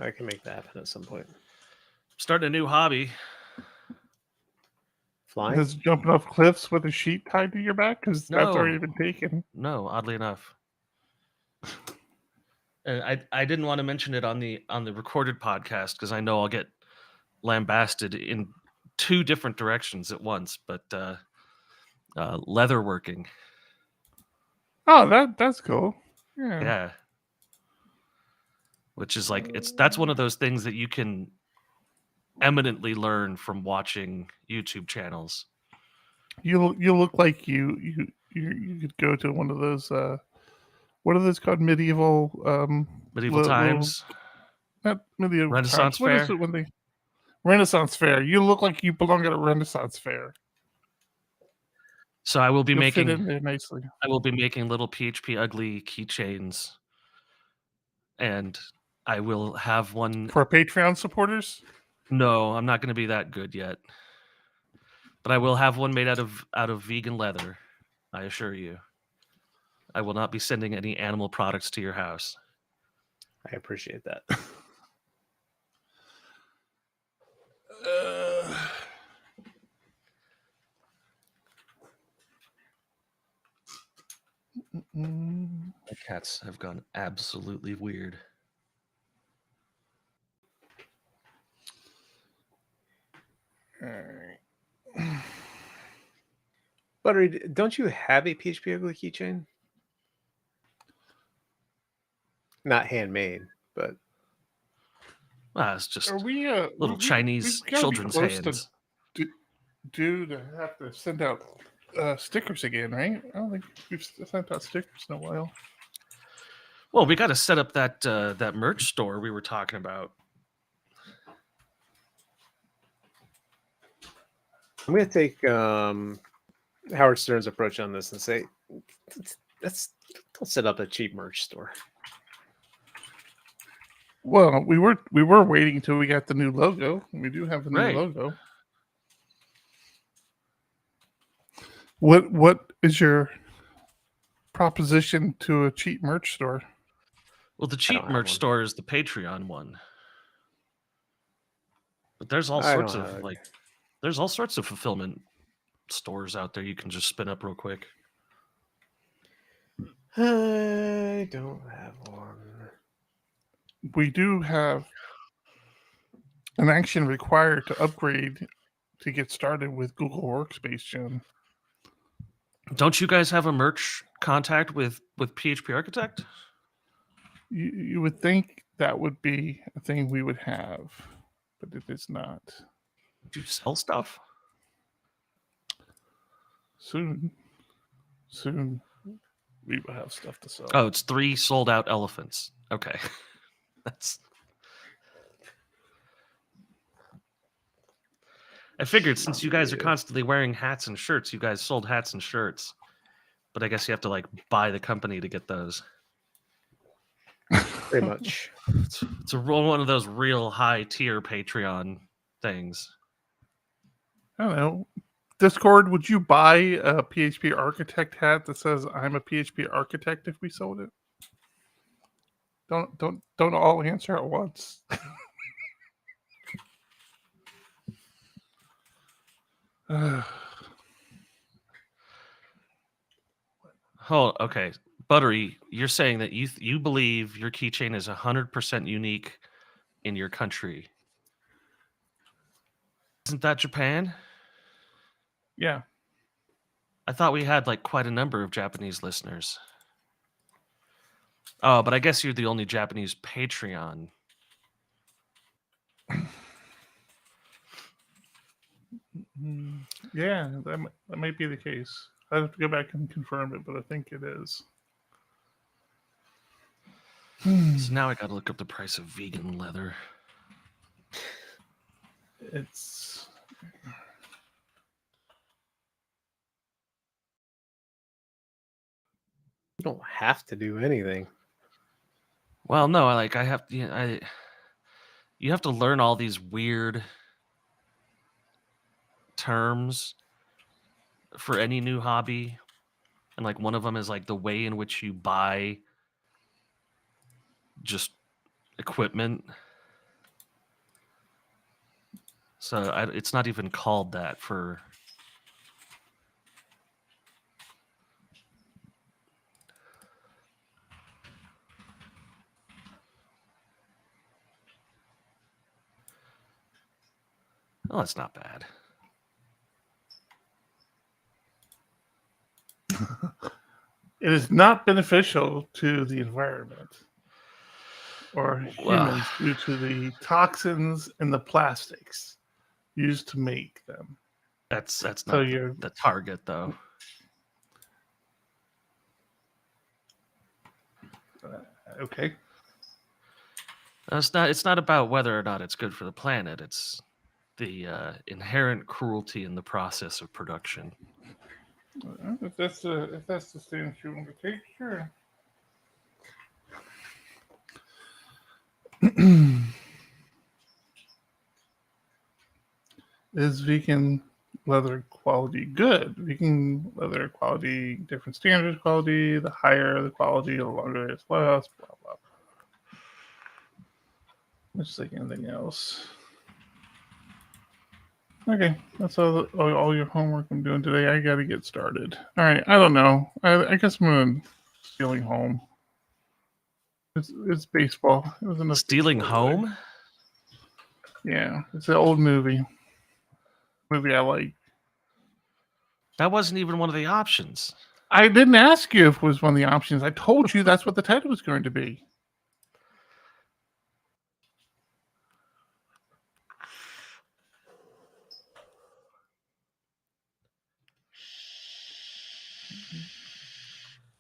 I can make that happen at some point. Starting a new hobby. Flying? Is jumping off cliffs with a sheet tied to your back? Because that's already been taken. No, oddly enough. And I didn't want to mention it on the recorded podcast because I know I'll get lambasted in 2 different directions at once. But leatherworking. Oh, that's cool. Yeah. Yeah. Which is like that's one of those things that you can eminently learn from watching YouTube channels. You look like you could go to one of those what are those called? Medieval times. Not medieval Renaissance times. What fair. is it when they Renaissance fair? You look like you belong at a Renaissance fair. So I will be You'll making fit in there nicely. I will be making little PHPUgly keychains, and I will have one For Patreon supporters? No, I'm not going to be that good yet. But I will have one made out of vegan leather. I assure you. I will not be sending any animal products to your house. I appreciate that. The cats have gone absolutely weird. Buttery, don't you have a PHPUgly keychain? Not handmade, but It's just Are we little Chinese we've gotta be children's close hands. to have to send out stickers again, right? I don't think we've sent out stickers in a while. Well, we got to set up that merch store we were talking about. I'm going to take Howard Stern's approach on this and say, let's set up a cheap merch store. Well, we were waiting until we got the new logo. We do have the new Right. logo. What is your proposition to a cheap merch store? Well, the cheap don't have merch one. store is the Patreon one. But there's all I sorts don't of have it. there's all sorts of fulfillment stores out there you can just spin up real quick. I don't have one. We do have an action required to upgrade to get started with Google Workspace, Jim. Don't you guys have a merch contact with PHP Architect? You would think that would be a thing we would have, but it is not. Do you sell stuff? Soon we will have stuff to sell. Oh, it's 3 sold out elephants. Okay. I figured since you guys are constantly wearing hats and shirts, you guys sold hats and shirts. But I guess you have to buy the company to get those. Pretty much. It's one of those real high tier Patreon things. I don't know. Discord, would you buy a PHP Architect hat that says "I'm a PHP Architect" if we sold it? Don't all answer at once. Okay. Buttery, you're saying that you believe your keychain is 100% unique in your country. Isn't that Japan? Yeah. I thought we had quite a number of Japanese listeners. Oh, but I guess you're the only Japanese Patreon. Yeah, that might be the case. I have to go back and confirm it, but I think it is. So now I got to look up the price of vegan leather. It's You don't have to do anything. Well, no, I have you have to learn all these weird terms for any new hobby, and like one of them is like the way in which you buy just equipment. So it's not even called that for. Oh, that's not bad. It is not beneficial to the environment or humans due to the toxins and the plastics used to make them. That's not So the target, though. Okay. It's not about whether or not it's good for the planet. It's the inherent cruelty in the process of production. If that's the stance you want to take, sure. Is vegan leather quality good? Vegan leather quality, different standards quality. The higher the quality, the longer it's lasts. Blah blah. Just like anything else. Okay, that's all your homework I'm doing today. I got to get started. All right, I don't know. I guess I'm going to stealing home. It's baseball. It was enough Stealing baseball home? today. Yeah, it's an old movie. Movie I like. That wasn't even one of the options. I didn't ask you if it was one of the options. I told you that's what the title was going to be.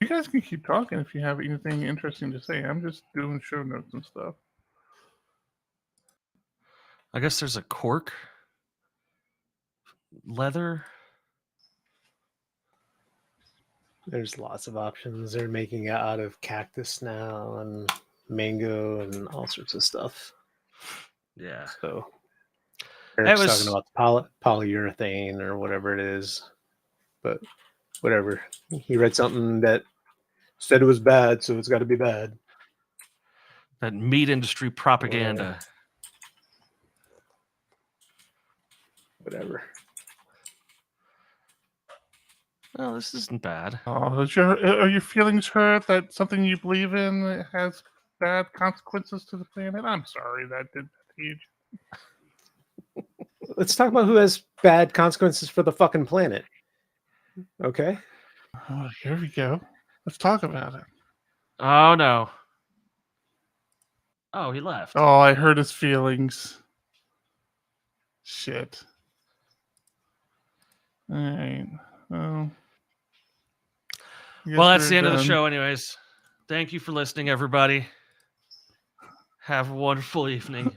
You guys can keep talking if you have anything interesting to say. I'm just doing show notes and stuff. I guess there's a cork leather. There's lots of options. They're making it out of cactus now and mango and all sorts of stuff. Yeah. So Eric's talking about polyurethane or whatever it is. But whatever. He read something that said it was bad, so it's got to be bad. That meat industry propaganda. Whatever. Well, this isn't bad. Oh, are your feelings hurt that something you believe in has bad consequences to the planet? I'm sorry that did that to you. Let's talk about who has bad consequences for the fucking planet. Okay. Oh, here we go. Let's talk about it. Oh, no. Oh, he left. Oh, I hurt his feelings. Shit. All right. Well, That's the end of the show anyways. Thank you for listening, everybody. Have a wonderful evening.